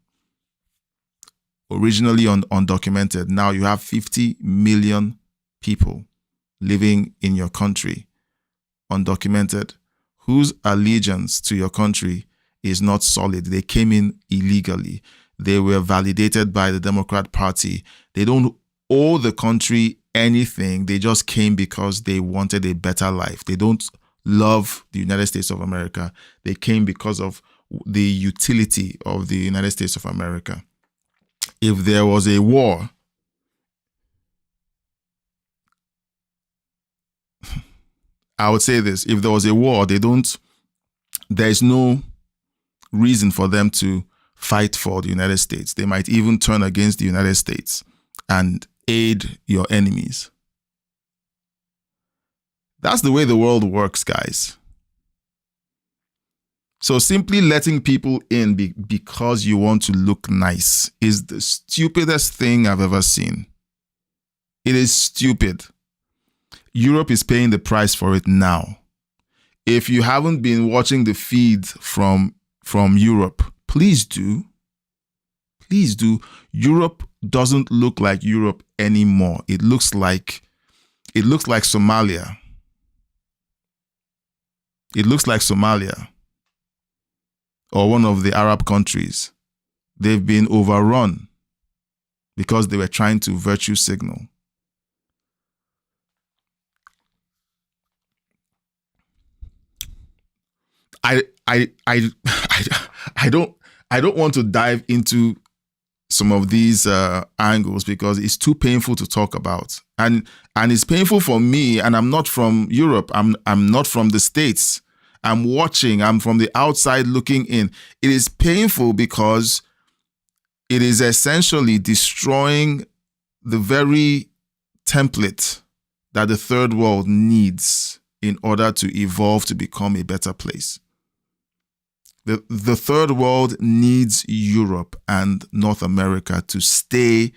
Originally undocumented, now you have 50 million people living in your country undocumented, whose allegiance to your country is not solid. They came in illegally. They were validated by the Democrat Party. They don't owe the country anything. They just came because they wanted a better life. They don't love the United States of America. They came because of the utility of the United States of America. If there was a war, I would say this, if there was a war, there's no reason for them to fight for the United States. They might even turn against the United States and aid your enemies. That's the way the world works, guys. So simply letting people in because you want to look nice is the stupidest thing I've ever seen. It is stupid. Europe is paying the price for it now. If you haven't been watching the feed from Europe, please do. Please do. Europe doesn't look like Europe anymore. It looks like Somalia. It looks like Somalia or one of the Arab countries. They've been overrun because they were trying to virtue signal. I don't want to dive into some of these angles because it's too painful to talk about, and it's painful for me. And I'm not from Europe. I'm not from the States. I'm watching. I'm from the outside looking in. It is painful because it is essentially destroying the very template that the third world needs in order to evolve to become a better place. The third world needs Europe and North America to stay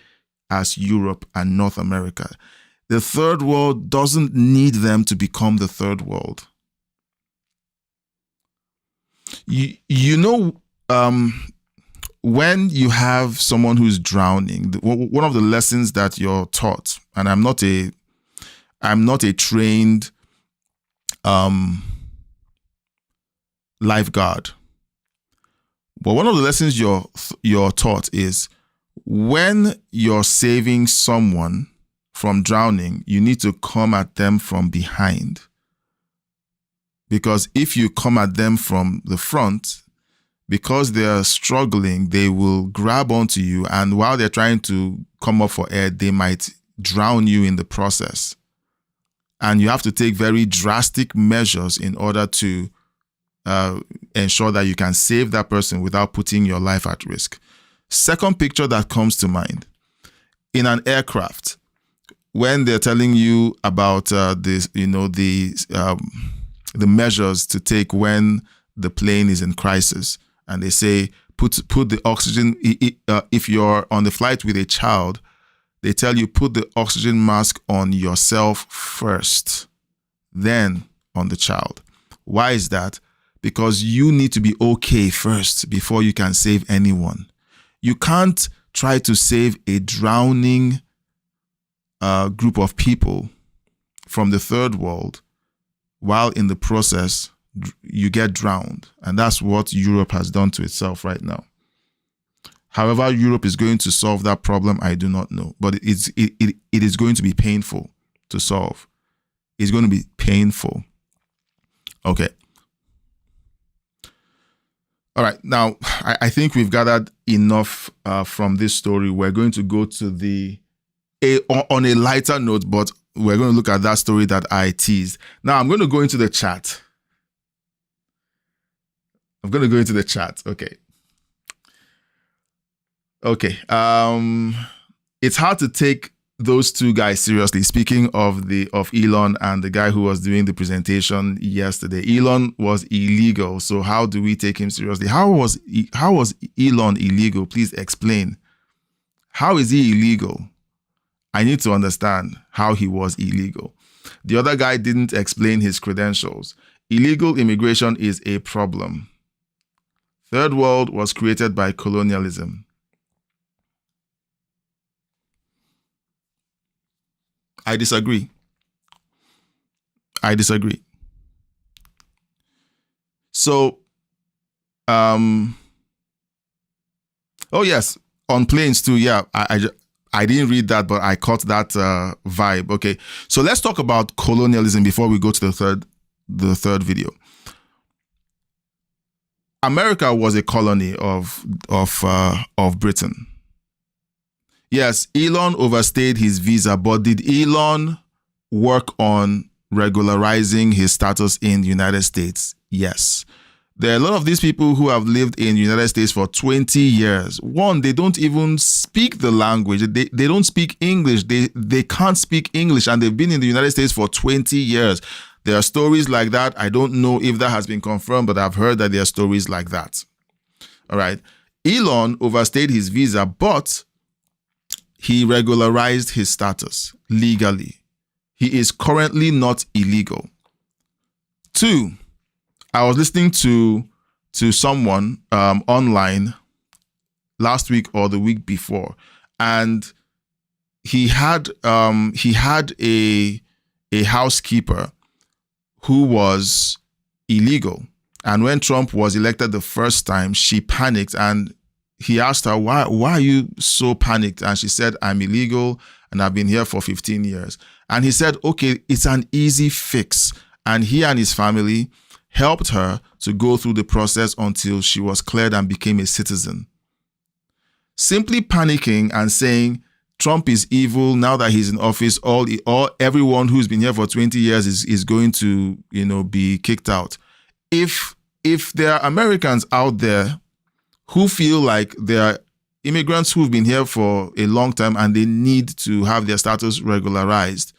as Europe and North America. The third world doesn't need them to become the third world. When you have someone who's drowning, one of the lessons that you're taught, and I'm not a trained lifeguard, but one of the lessons you're taught is when you're saving someone from drowning, you need to come at them from behind. Because if you come at them from the front, because they are struggling, they will grab onto you, and while they're trying to come up for air, they might drown you in the process. And you have to take very drastic measures in order to ensure that you can save that person without putting your life at risk. Second picture that comes to mind, in an aircraft, when they're telling you about the measures to take when the plane is in crisis, and they say put the oxygen. If you're on the flight with a child, they tell you put the oxygen mask on yourself first, then on the child. Why is that? Because you need to be okay first before you can save anyone. You can't try to save a drowning group of people from the third world while in the process you get drowned. And that's what Europe has done to itself right now. However Europe is going to solve that problem, I do not know. But it is going to be painful to solve. It's going to be painful. Okay. All right. Now, I think we've gathered enough from this story. We're going to go to on a lighter note, but we're going to look at that story that I teased. Now, I'm going to go into the chat. Okay. Okay. It's hard to take those two guys seriously. Speaking of Elon and the guy who was doing the presentation yesterday, Elon was illegal. So how do we take him seriously? How was Elon illegal? Please explain. How is he illegal? I need to understand how he was illegal. The other guy didn't explain his credentials. Illegal immigration is a problem. Third world was created by colonialism. I disagree. So, oh yes, on planes too. Yeah, I didn't read that, but I caught that vibe. Okay, so let's talk about colonialism before we go to the third video. America was a colony of Britain. Yes, Elon overstayed his visa, but did Elon work on regularizing his status in the United States? Yes. There are a lot of these people who have lived in the United States for 20 years. One, they don't even speak the language. They don't speak English. They can't speak English, and they've been in the United States for 20 years. There are stories like that. I don't know if that has been confirmed, but I've heard that there are stories like that. All right. Elon overstayed his visa, but he regularized his status legally. He is currently not illegal. 2, I was listening to someone online last week or the week before, and he had a housekeeper who was illegal. And when Trump was elected the first time, she panicked, and he asked her, why are you so panicked? And she said, I'm illegal and I've been here for 15 years. And he said, okay, it's an easy fix. And he and his family helped her to go through the process until she was cleared and became a citizen. Simply panicking and saying, Trump is evil now that he's in office, everyone who's been here for 20 years is going to, be kicked out. If there are Americans out there who feel like there are immigrants who've been here for a long time and they need to have their status regularized,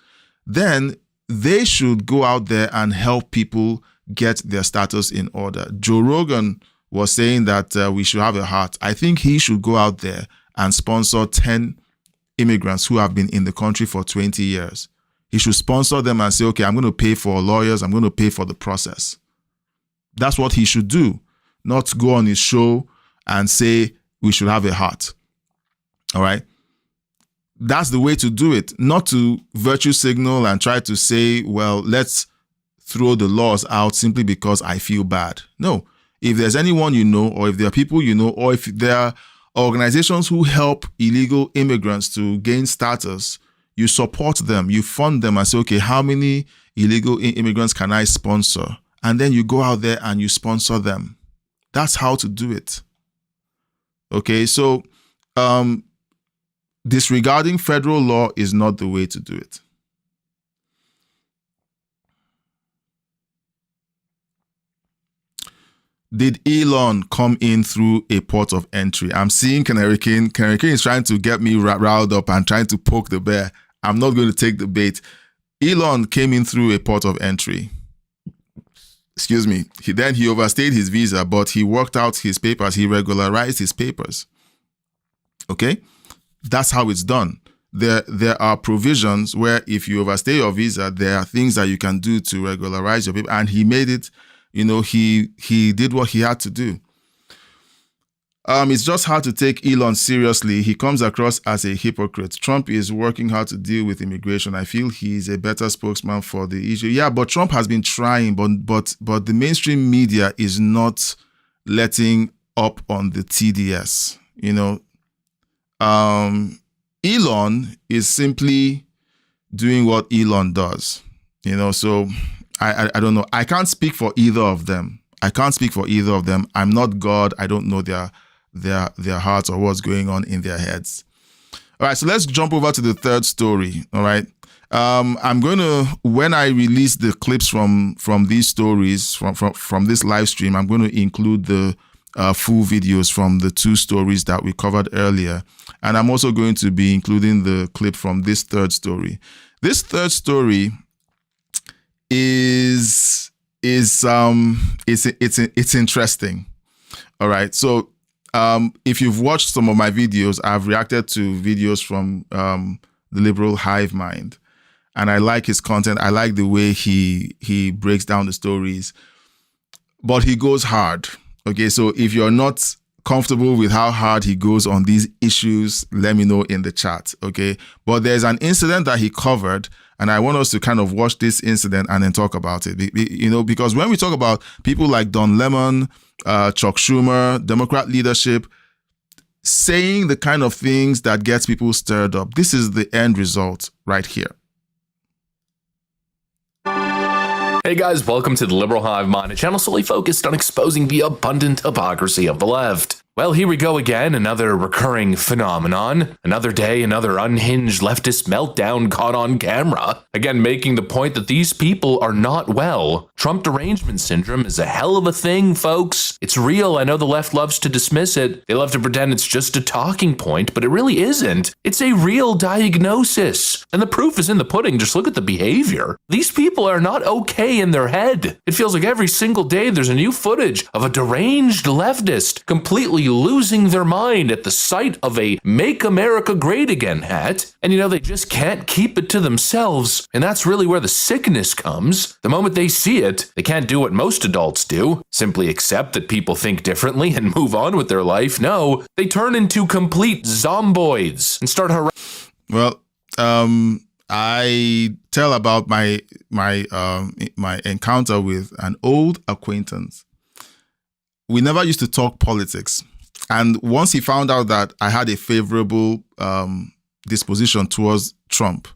then they should go out there and help people get their status in order. Joe Rogan was saying that we should have a heart. I think he should go out there and sponsor 10 immigrants who have been in the country for 20 years. He should sponsor them and say, okay, I'm going to pay for lawyers. I'm going to pay for the process. That's what he should do, not go on his show and say we should have a heart. All right. That's the way to do it, not to virtue signal and try to say, well, let's throw the laws out simply because I feel bad. No, if there's anyone you know, or if there are people you know, or if there are organizations who help illegal immigrants to gain status, you support them, you fund them and say, okay, how many illegal immigrants can I sponsor? And then you go out there and you sponsor them. That's how to do it. Okay, so disregarding federal law is not the way to do it. Did Elon come in through a port of entry? I'm seeing Canary King. Canary King is trying to get me riled up and trying to poke the bear. I'm not going to take the bait. Elon came in through a port of entry. Excuse me. He overstayed his visa, but he worked out his papers. He regularized his papers. Okay? That's how it's done. There are provisions where if you overstay your visa, there are things that you can do to regularize your paper. And he made it. He did what he had to do. It's just hard to take Elon seriously. He comes across as a hypocrite. Trump is working hard to deal with immigration. I feel he's a better spokesman for the issue. Yeah, but Trump has been trying, but the mainstream media is not letting up on the TDS. Elon is simply doing what Elon does. So I don't know. I can't speak for either of them. I'm not God. I don't know their hearts or what's going on in their heads. All right, so let's jump over to the third story. All right. I'm going to, when I release the clips from these stories, from this live stream, I'm going to include the full videos from the 2 stories that we covered earlier. And I'm also going to be including the clip from this third story. This third story it's interesting. All right. So if you've watched some of my videos, I've reacted to videos from the liberal hive mind, and I like his content. I like the way he breaks down the stories, but he goes hard. Okay. So if you're not comfortable with how hard he goes on these issues, let me know in the chat, okay? But there's an incident that he covered, and I want us to kind of watch this incident and then talk about it. Because when we talk about people like Don Lemon, Chuck Schumer, Democrat leadership, saying the kind of things that gets people stirred up, this is the end result right here. Hey guys, welcome to the Liberal Hive Mind, a channel solely focused on exposing the abundant hypocrisy of the left. Well, here we go again, another recurring phenomenon. Another day, another unhinged leftist meltdown caught on camera. Again, making the point that these people are not well. Trump derangement syndrome is a hell of a thing, folks. It's real. I know the left loves to dismiss it. They love to pretend it's just a talking point, but it really isn't. It's a real diagnosis. And the proof is in the pudding. Just look at the behavior. These people are not okay in their head. It feels like every single day there's a new footage of a deranged leftist completely losing their mind at the sight of a Make America Great Again hat. And they just can't keep it to themselves. And that's really where the sickness comes. The moment they see it, they can't do what most adults do. Simply accept that people think differently and move on with their life. No, they turn into complete zomboids and start harassing. Well, I tell about my encounter with an old acquaintance. We never used to talk politics. And once he found out that I had a favorable disposition towards Trump,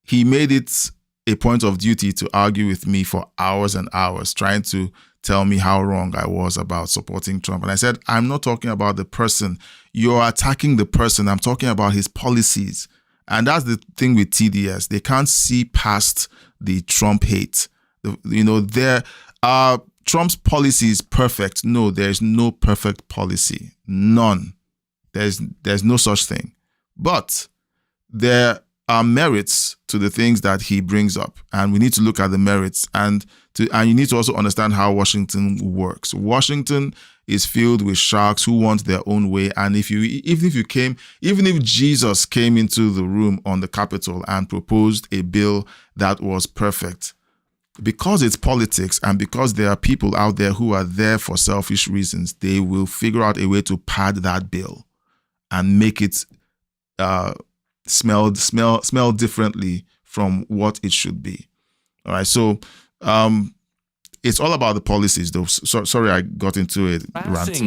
he made it a point of duty to argue with me for hours and hours, trying to tell me how wrong I was about supporting Trump. And I said, I'm not talking about the person. You're attacking the person. I'm talking about his policies. And that's the thing with TDS. They can't see past the Trump hate. There are Trump's policy is perfect. No, there's no perfect policy. None. There's no such thing. But there are merits to the things that he brings up, and we need to look at the merits. And you need to also understand how Washington works. Washington is filled with sharks who want their own way. And even if Jesus came into the room on the Capitol and proposed a bill that was perfect, because it's politics and because there are people out there who are there for selfish reasons, they will figure out a way to pad that bill and make it smell differently from what it should be. All right. So it's all about the policies, though. Sorry, I got into it.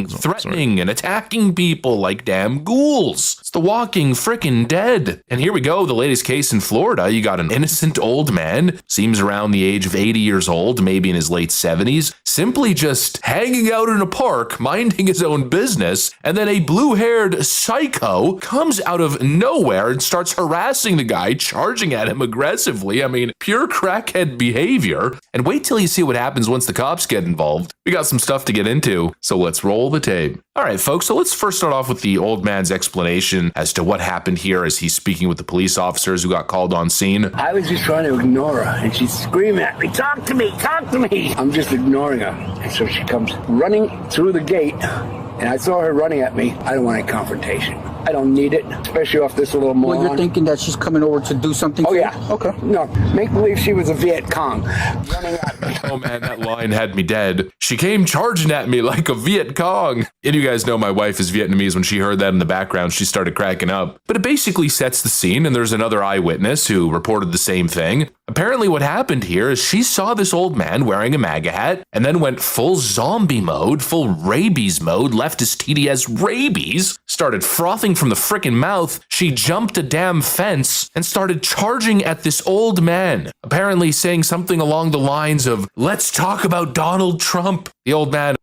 Threatening and attacking people like damn ghouls. It's the walking frickin' dead. And here we go, the latest case in Florida. You got an innocent old man, seems around the age of 80 years old, maybe in his late 70s, simply just hanging out in a park, minding his own business, and then a blue-haired psycho comes out of nowhere and starts harassing the guy, charging at him aggressively. I mean, pure crackhead behavior. And wait till you see what happens once the cops get involved. We got some stuff to get into, so let's roll the tape. All right, folks, so let's first start off with the old man's explanation as to what happened here as he's speaking with the police officers who got called on scene. I was just trying to ignore her, and she's screaming at me, talk to me, talk to me. I'm just ignoring her, and so she comes running through the gate, and I saw her running at me. I don't want any confrontation. I don't need it, especially off this little moron. Well, you're thinking that she's coming over to do something? Oh, yeah. Okay. No, make believe she was a Viet Cong running at me. Oh, man, that line had me dead. She came charging at me like a Viet Cong. And you guys know my wife is Vietnamese. When she heard that in the background, she started cracking up. But it basically sets the scene, and there's another eyewitness who reported the same thing. Apparently what happened here is she saw this old man wearing a MAGA hat and then went full zombie mode, full rabies mode, leftist TDS rabies, started frothing from the frickin' mouth. She jumped a damn fence and started charging at this old man, apparently saying something along the lines of, let's talk about Donald Trump. The old man.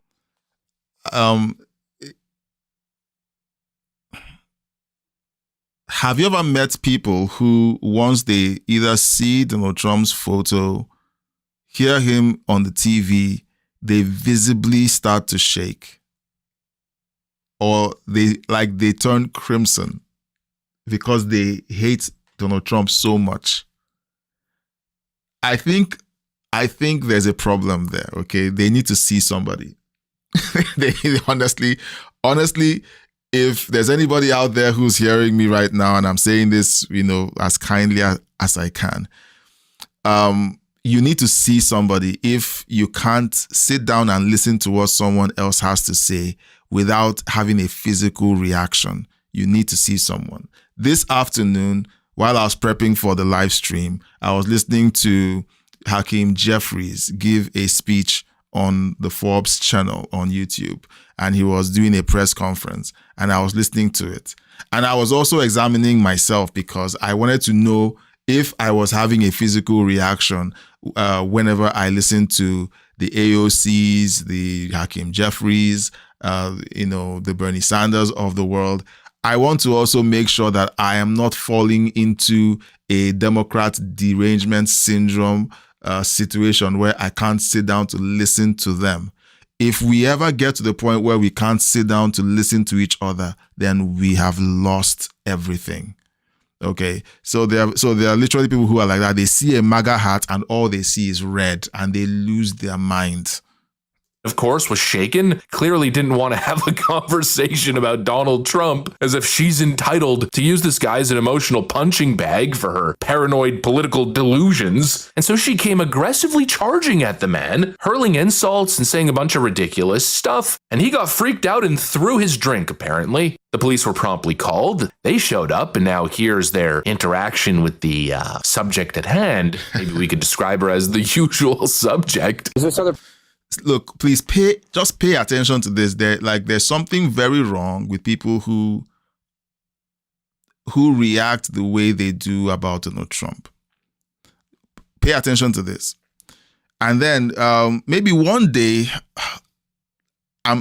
Have you ever met people who, once they either see Donald Trump's photo, hear him on the TV, they visibly start to shake? Or they turn crimson because they hate Donald Trump so much? I think there's a problem there, okay? They need to see somebody. They honestly, if there's anybody out there who's hearing me right now, and I'm saying this, as kindly as I can, you need to see somebody. If you can't sit down and listen to what someone else has to say, without having a physical reaction. You need to see someone. This afternoon, while I was prepping for the live stream, I was listening to Hakeem Jeffries give a speech on the Forbes channel on YouTube, and he was doing a press conference, and I was listening to it. And I was also examining myself because I wanted to know if I was having a physical reaction whenever I listened to the AOCs, the Hakeem Jeffries, the Bernie Sanders of the world. I want to also make sure that I am not falling into a Democrat derangement syndrome situation where I can't sit down to listen to them. If we ever get to the point where we can't sit down to listen to each other, then we have lost everything. Okay, so there are literally people who are like that. They see a MAGA hat and all they see is red, and they lose their mind. Of course, was shaken, clearly didn't want to have a conversation about Donald Trump, as if she's entitled to use this guy as an emotional punching bag for her paranoid political delusions. And so she came aggressively charging at the man, hurling insults and saying a bunch of ridiculous stuff. And he got freaked out and threw his drink, apparently. The police were promptly called. They showed up, and now here's their interaction with the subject at hand. Maybe we could describe her as the usual subject. Is this other... Look, please pay attention to this. There's something very wrong with people who react the way they do about Donald Trump. Pay attention to this. And then maybe one day,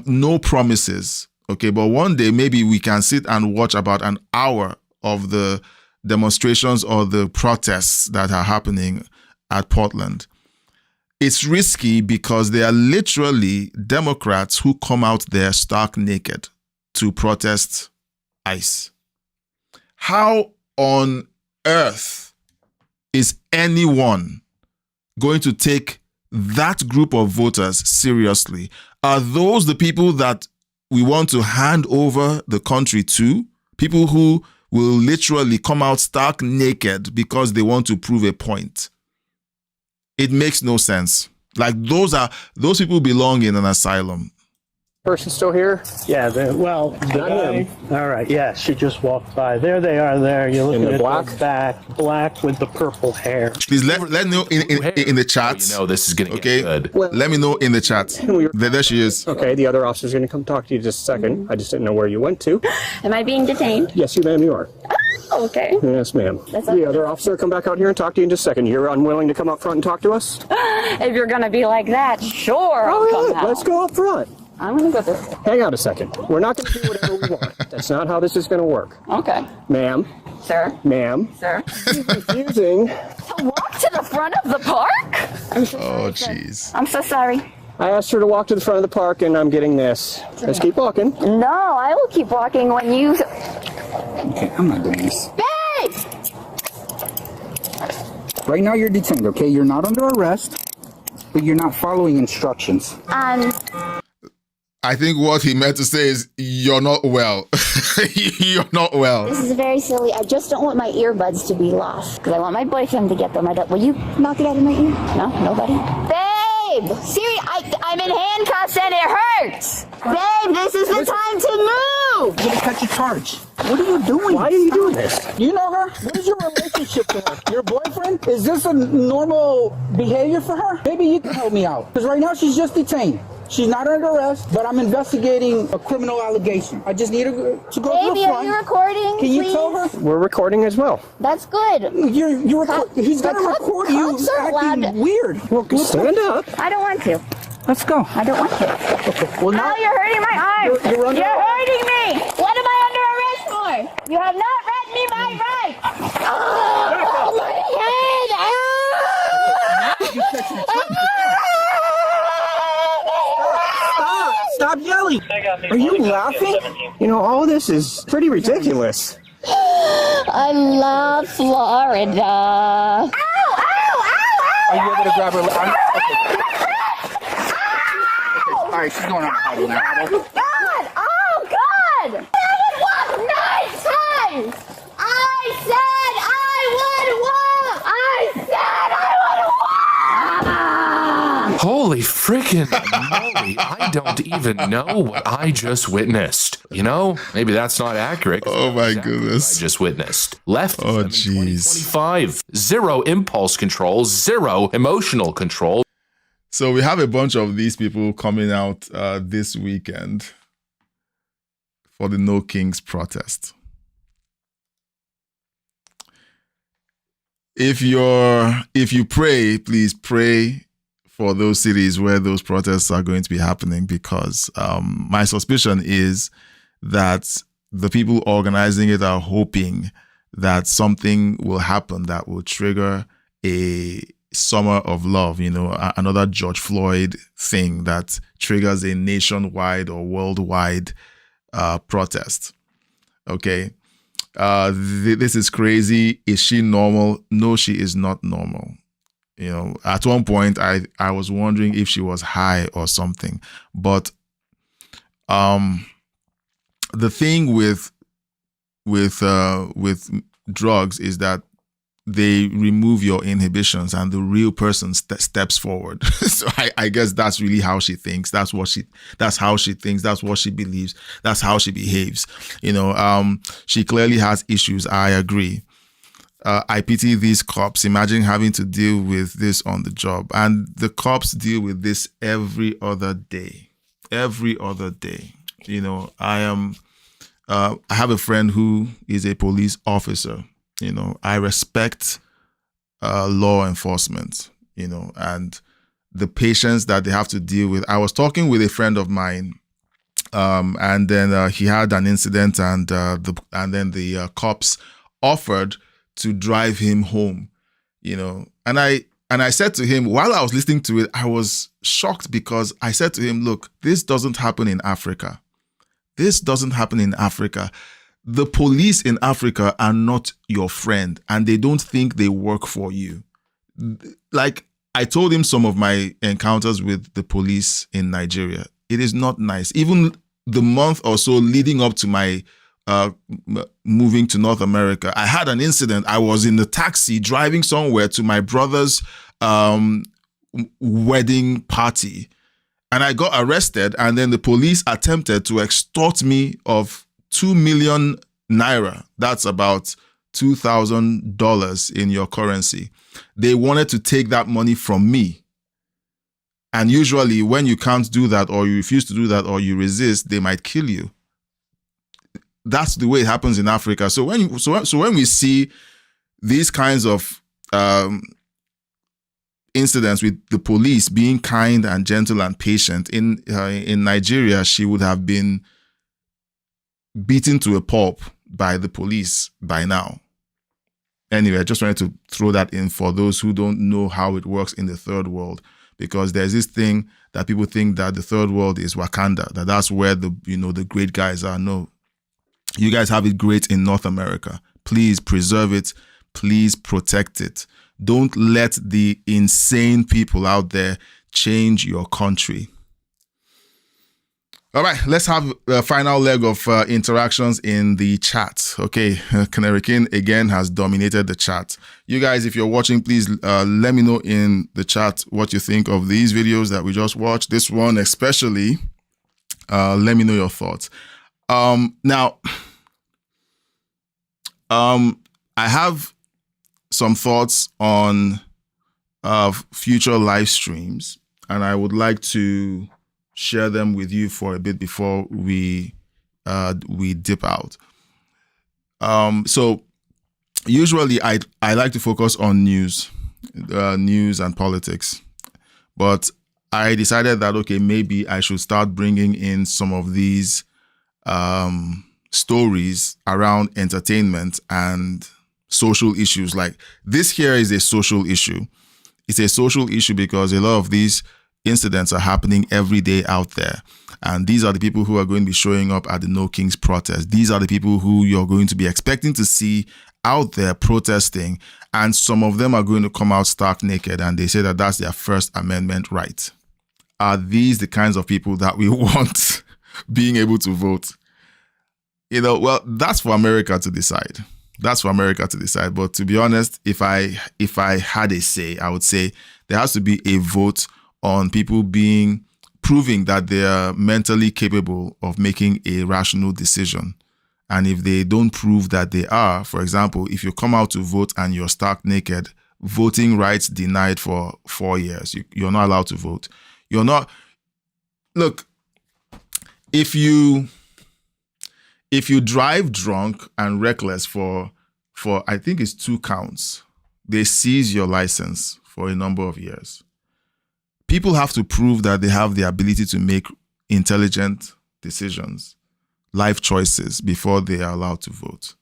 no promises, okay, but one day maybe we can sit and watch about an hour of the demonstrations or the protests that are happening at Portland. It's risky because there are literally Democrats who come out there stark naked to protest ICE. How on earth is anyone going to take that group of voters seriously? Are those the people that we want to hand over the country to? People who will literally come out stark naked because they want to prove a point. It makes no sense. Like those people belong in an asylum. Person still here? Yeah, the guy. All right, yeah, she just walked by. There they are. There, you're looking at the back, black with the purple hair. Please let me know in the chat. You know this is gonna get good. Let me know in the chat. There she is. Okay, the other officer's going to come talk to you just a second. I just didn't know where you went to. Am I being detained? Yes, ma'am, you are. Oh, okay. Yes, ma'am. The other officer will come back out here and talk to you in just a second. You're unwilling to come up front and talk to us? If you're going to be like that, sure. I'll come out. Let's go up front. I'm going to go this way. Hang on a second. We're not going to do whatever we want. That's not how this is going to work. Okay. Ma'am. Sir. Ma'am. Sir. You're refusing to walk to the front of the park? I'm so sorry, jeez. I'm so sorry. I asked her to walk to the front of the park, and I'm getting this. Let's keep walking. No, I will keep walking when you... Okay, I'm not doing this. Babe! Right now you're detained, okay? You're not under arrest, but you're not following instructions. I think what he meant to say is, you're not well. You're not well. This is very silly. I just don't want my earbuds to be lost because I want my boyfriend to get them. Will you knock it out of my ear? No, nobody. Babe! Siri, I'm in handcuffs and it hurts! Babe, this is the time to move! You're gonna cut your charge. What are you doing? Why are you doing this? You know her? What is your relationship to her? Your boyfriend? Is this a normal behavior for her? Maybe you can help me out. Because right now she's just detained. She's not under arrest, but I'm investigating a criminal allegation. I just need her to go to the front. Baby, are you recording? Can you tell her? We're recording as well. That's good. You're he's gonna record you acting weird. Well, stand up. I don't want to. Let's go. I don't want to. Okay. Well, now you're hurting my arm. You're under hurting me. What am I under arrest for? You have not read me my rights. Oh, my head. Stop yelling. Are you laughing? You know, all this is pretty ridiculous. I love Florida. Ow, ow, ow, ow. Are you able to grab her? Okay. All right, she's going on a huddle now. God! Oh, God! I would walk 9 times! I said I would walk! Holy Holy freaking moly. I don't even know what I just witnessed. You know, maybe that's not accurate. Oh my goodness. I just witnessed. Leftism Oh, in jeez. 2025. Zero impulse control, zero emotional control. So we have a bunch of these people coming out this weekend for the No Kings protest. If you pray, please pray for those cities where those protests are going to be happening, because my suspicion is that the people organizing it are hoping that something will happen that will trigger a summer of love, another George Floyd thing that triggers a nationwide or worldwide protest. Okay. This is crazy. Is she normal? No, she is not normal. At one point I was wondering if she was high or something. But the thing with drugs is that they remove your inhibitions and the real person steps forward. So I guess that's really how she thinks. That's how she thinks. That's what she believes. That's how she behaves. She clearly has issues. I agree. I pity these cops. Imagine having to deal with this on the job. And the cops deal with this every other day. Every other day. I have a friend who is a police officer. I respect law enforcement, and the patience that they have to deal with. I was talking with a friend of mine, and then he had an incident, and then the cops offered to drive him home, And I said to him, while I was listening to it, I was shocked, because I said to him, look, this doesn't happen in Africa. This doesn't happen in Africa. The police in Africa are not your friend, and they don't think they work for you. Like, I told him some of my encounters with the police in Nigeria. It is not nice. Even the month or so leading up to my moving to North America, I had an incident. I was in the taxi driving somewhere to my brother's wedding party, and I got arrested, and then the police attempted to extort me of 2 million naira. That's about $2,000 in your currency. They wanted to take that money from me. And usually when you can't do that, or you refuse to do that, or you resist, they might kill you. That's the way it happens in Africa. So when we see these kinds of incidents with the police being kind and gentle and patient, in Nigeria, she would have been beaten to a pulp by the police by now. Anyway, I just wanted to throw that in for those who don't know how it works in the third world, because there's this thing that people think that the third world is Wakanda, that's where the great guys are. No, you guys have it great in North America. Please preserve it. Please protect it. Don't let the insane people out there change your country. All right, let's have the final leg of interactions in the chat. Okay, Canary King again has dominated the chat. You guys, if you're watching, please let me know in the chat what you think of these videos that we just watched. This one especially, let me know your thoughts. Now, I have some thoughts on future live streams, and I would like to share them with you for a bit before we dip out. So usually I like to focus on news and politics, but I decided that, okay, maybe I should start bringing in some of these stories around entertainment and social issues. Like, this here is a social issue. It's a social issue because a lot of these incidents are happening every day out there. And these are the people who are going to be showing up at the No Kings protest. These are the people who you're going to be expecting to see out there protesting. And some of them are going to come out stark naked, and they say that that's their First Amendment right. Are these the kinds of people that we want being able to vote? Well, that's for America to decide. That's for America to decide. But to be honest, if I had a say, I would say there has to be a vote on people proving that they are mentally capable of making a rational decision. And if they don't prove that they are, for example, if you come out to vote and you're stark naked, voting rights denied for 4 years, you're not allowed to vote. You're not. Look, if you drive drunk and reckless for I think it's 2 counts, they seize your license for a number of years. People have to prove that they have the ability to make intelligent decisions, life choices, before they are allowed to vote.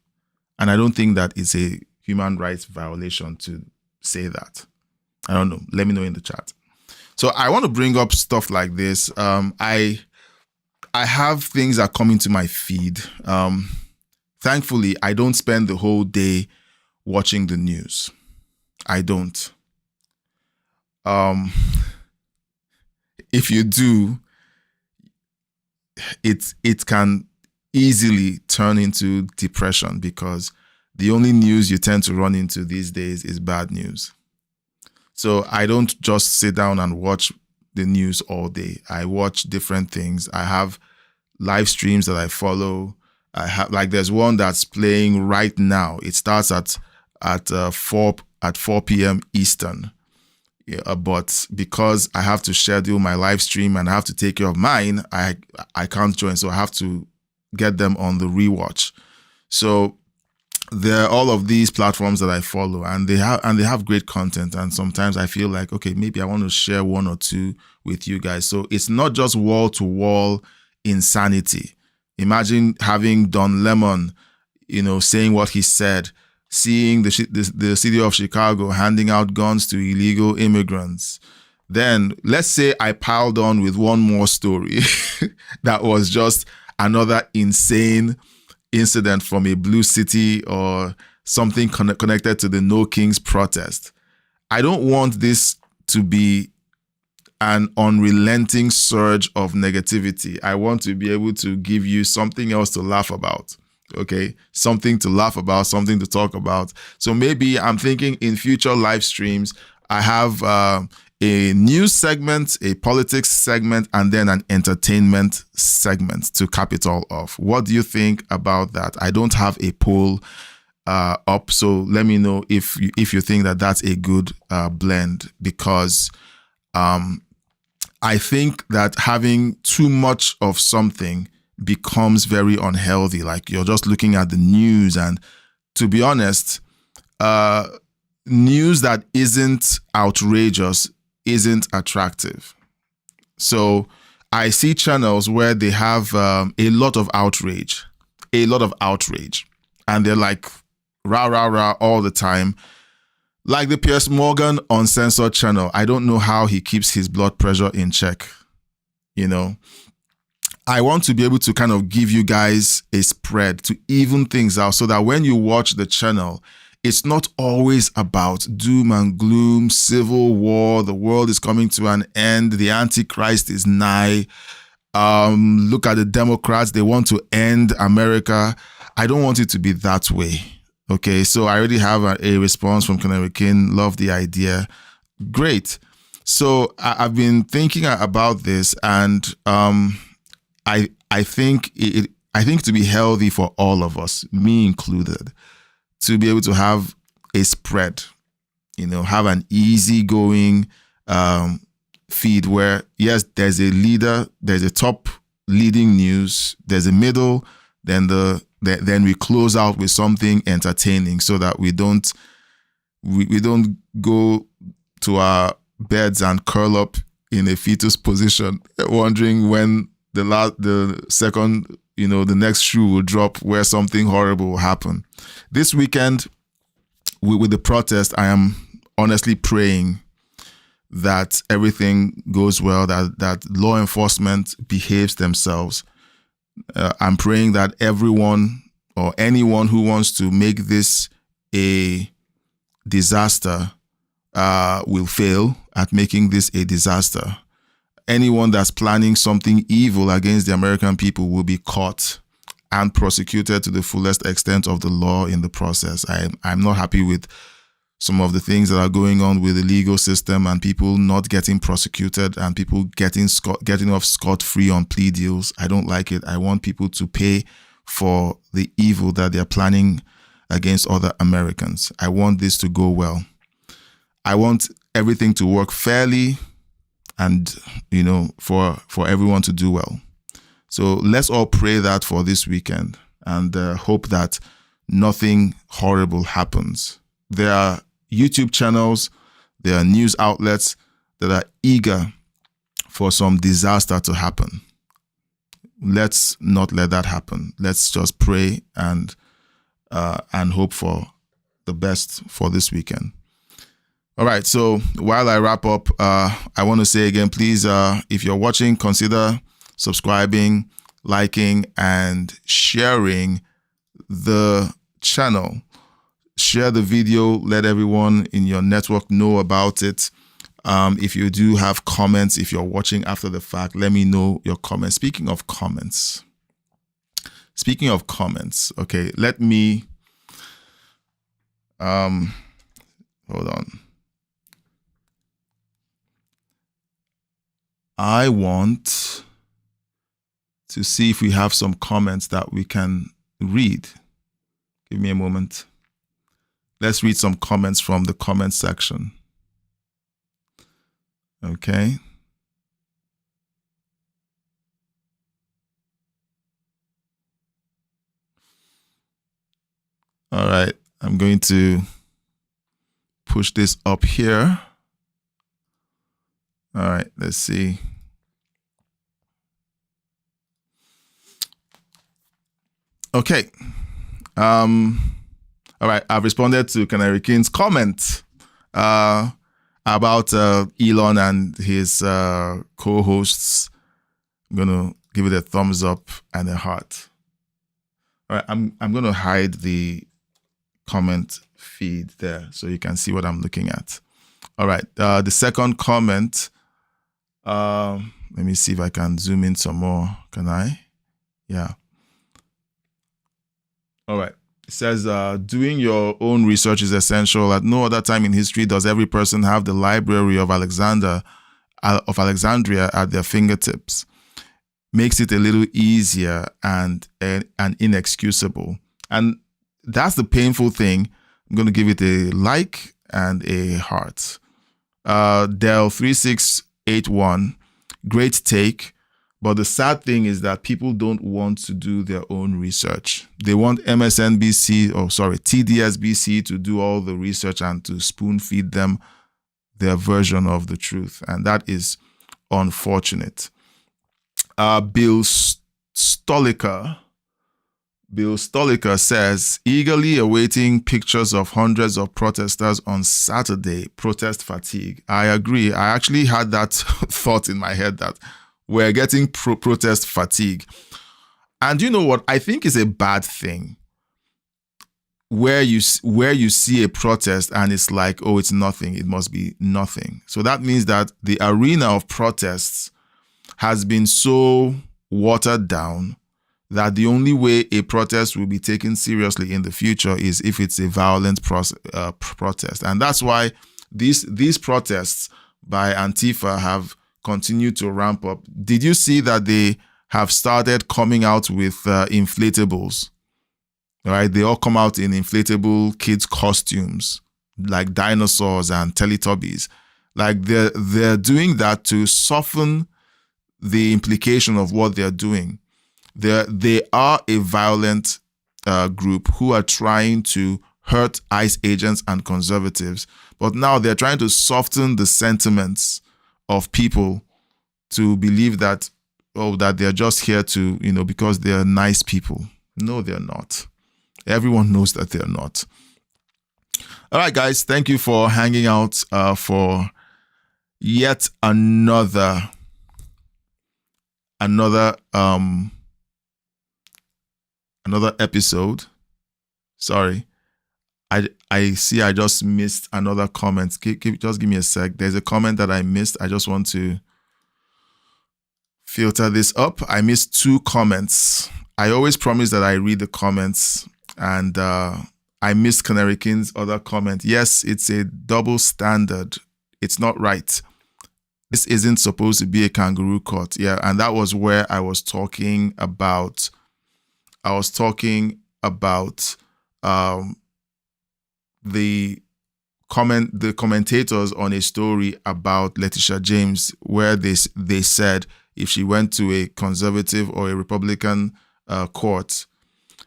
And I don't think that it's a human rights violation to say that. I don't know. Let me know in the chat. So I want to bring up stuff like this. I have things that come into my feed. Thankfully, I don't spend the whole day watching the news. I don't. If you do, it can easily turn into depression, because the only news you tend to run into these days is bad news. So I don't just sit down and watch the news all day. I watch different things. I have live streams that I follow. I have, like, there's one that's playing right now. It starts at 4 p.m. Eastern. Yeah, but because I have to schedule my live stream and I have to take care of mine, I can't join. So I have to get them on the rewatch. So there are all of these platforms that I follow, and they have great content. And sometimes I feel like, okay, maybe I want to share 1 or 2 with you guys. So it's not just wall to wall insanity. Imagine having Don Lemon, saying what he said, seeing the city of Chicago handing out guns to illegal immigrants. Then let's say I piled on with one more story that was just another insane incident from a blue city or something connected to the No Kings protest. I don't want this to be an unrelenting surge of negativity. I want to be able to give you something else to laugh about. Okay, something to laugh about, something to talk about. So maybe I'm thinking in future live streams, I have a news segment, a politics segment, and then an entertainment segment to cap it all off. What do you think about that? I don't have a poll up, so let me know if you think that that's a good blend, because I think that having too much of something becomes very unhealthy. Like, you're just looking at the news, and to be honest, news that isn't outrageous isn't attractive. So I see channels where they have a lot of outrage, and they're like rah rah rah all the time. Like the Piers Morgan Uncensored channel. I don't know how he keeps his blood pressure in check. I want to be able to kind of give you guys a spread to even things out, so that when you watch the channel, it's not always about doom and gloom, civil war, the world is coming to an end, the Antichrist is nigh. Look at the Democrats, they want to end America. I don't want it to be that way. Okay, so I already have a response from Canary King. Love the idea. Great. So I've been thinking about this, and I think to be healthy for all of us, me included, to be able to have a spread, have an easygoing feed where, yes, there's a leader, there's a top leading news, there's a middle, then we close out with something entertaining, so that we don't go to our beds and curl up in a fetus position, wondering when the second, the next shoe will drop, where something horrible will happen. This weekend, with the protest, I am honestly praying that everything goes well, that law enforcement behaves themselves. I'm praying that everyone or anyone who wants to make this a disaster will fail at making this a disaster. Anyone that's planning something evil against the American people will be caught and prosecuted to the fullest extent of the law in the process. I'm not happy with some of the things that are going on with the legal system and people not getting prosecuted and people getting off scot-free on plea deals. I don't like it. I want people to pay for the evil that they're planning against other Americans. I want this to go well. I want everything to work fairly and, for everyone to do well. So let's all pray that for this weekend and hope that nothing horrible happens. There are YouTube channels, there are news outlets that are eager for some disaster to happen. Let's not let that happen. Let's just pray and hope for the best for this weekend. All right, so while I wrap up, I want to say again, please, if you're watching, consider subscribing, liking, and sharing the channel. Share the video, let everyone in your network know about it. If you do have comments, if you're watching after the fact, let me know your comments. Speaking of comments, okay, let me, hold on. I want to see if we have some comments that we can read. Give me a moment. Let's read some comments from the comment section. Okay. All right. I'm going to push this up here. All right. Let's see. Okay. All right, I've responded to Canary King's comment about Elon and his co-hosts. I'm going to give it a thumbs up and a heart. All right, I'm going to hide the comment feed there so you can see what I'm looking at. All right, the second comment, let me see if I can zoom in some more. Can I? Yeah. All right. It says, doing your own research is essential. At no other time in history does every person have the library of Alexandria at their fingertips. Makes it a little easier and inexcusable. And that's the painful thing. I'm going to give it a like and a heart. Dell3681, great take. But the sad thing is that people don't want to do their own research. They want TDSBC to do all the research and to spoon feed them their version of the truth. And that is unfortunate. Bill Stoliker says, eagerly awaiting pictures of hundreds of protesters on Saturday, protest fatigue. I agree. I actually had that thought in my head that we're getting protest fatigue. And you know what? I think it's a bad thing where you see a protest and it's like, oh, it's nothing. It must be nothing. So that means that the arena of protests has been so watered down that the only way a protest will be taken seriously in the future is if it's a violent protest. And that's why these protests by Antifa have continue to ramp up. Did you see that they have started coming out with inflatables? All right, they all come out in inflatable kids' costumes, like dinosaurs and Teletubbies. Like they're doing that to soften the implication of what they're doing. They are a violent group who are trying to hurt ICE agents and conservatives, but now they're trying to soften the sentiments of people to believe that, that they're just here to, because they're nice people. No, they're not. Everyone knows that they're not. All right, guys, thank you for hanging out for yet another episode. Sorry. I see I just missed another comment. Just give me a sec. There's a comment that I missed. I just want to filter this up. I missed 2 comments. I always promise that I read the comments and I missed Canary King's other comment. Yes, it's a double standard. It's not right. This isn't supposed to be a kangaroo court. Yeah, and that was where I was talking about. The commentators on a story about Letitia James, where they said if she went to a conservative or a Republican court,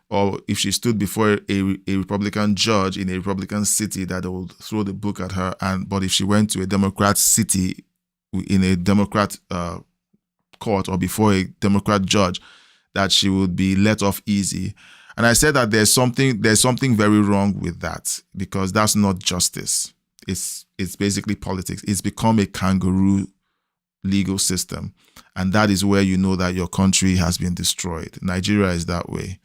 or if she stood before a Republican judge in a Republican city, that they would throw the book at her. But if she went to a Democrat city in a Democrat court or before a Democrat judge, that she would be let off easy. And I said that there's something very wrong with that, because that's not justice. It's basically politics. It's become a kangaroo legal system. And that is where you know that your country has been destroyed. Nigeria is that way.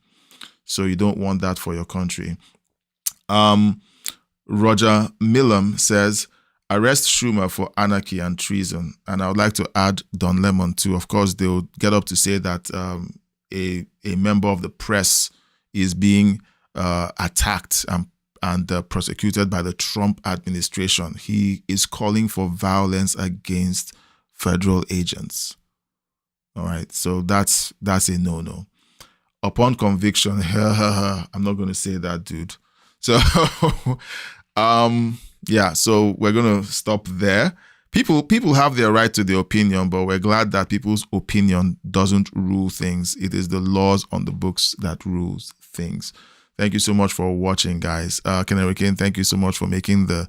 So you don't want that for your country. Roger Millam says, arrest Schumer for anarchy and treason. And I would like to add Don Lemon too. Of course, they will get up to say that a member of the press is being attacked and prosecuted by the Trump administration. He is calling for violence against federal agents. All right, so that's a no-no. Upon conviction, I'm not going to say that, dude. So, so we're going to stop there. People have their right to their opinion, but we're glad that people's opinion doesn't rule things. It is the laws on the books that rules things. Thank you so much for watching, guys. Canary King, thank you so much for making the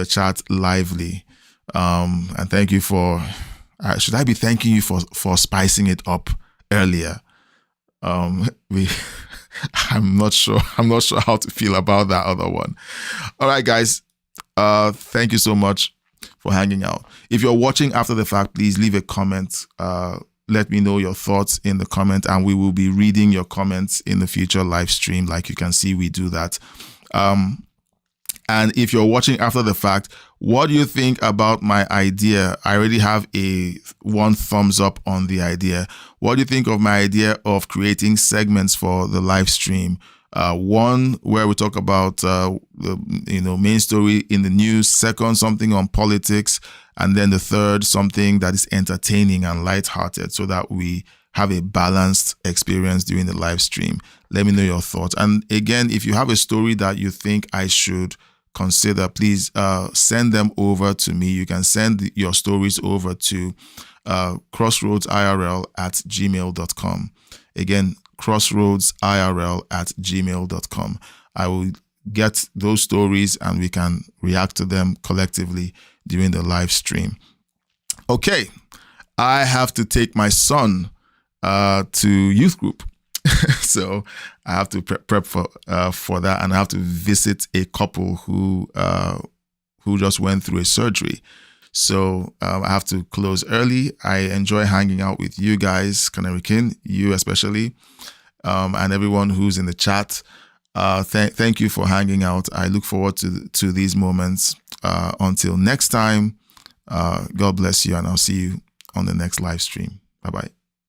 chat lively. And thank you for, should I be thanking you for spicing it up earlier? I'm not sure how to feel about that other one. All right, guys. Thank you so much for hanging out. If you're watching after the fact, please leave a comment. Let me know your thoughts in the comment, and we will be reading your comments in the future live stream. Like you can see, we do that. And if you're watching after the fact, what do you think about my idea? I already have one thumbs up on the idea. What do you think of my idea of creating segments for the live stream? One where we talk about the main story in the news. Second, something on politics, and then the third, something that is entertaining and lighthearted, so that we have a balanced experience during the live stream. Let me know your thoughts. And again, if you have a story that you think I should consider, please send them over to me. You can send your stories over to crossroadsirl@gmail.com. Again, crossroadsirl@gmail.com. I will get those stories and we can react to them collectively during the live stream. Okay, I have to take my son to youth group. So I have to prep for that, and I have to visit a couple who just went through a surgery. So I have to close early. I enjoy hanging out with you guys, Canary King, you especially, and everyone who's in the chat. Thank you for hanging out. I look forward to these moments. Until next time, God bless you, and I'll see you on the next live stream. Bye-bye.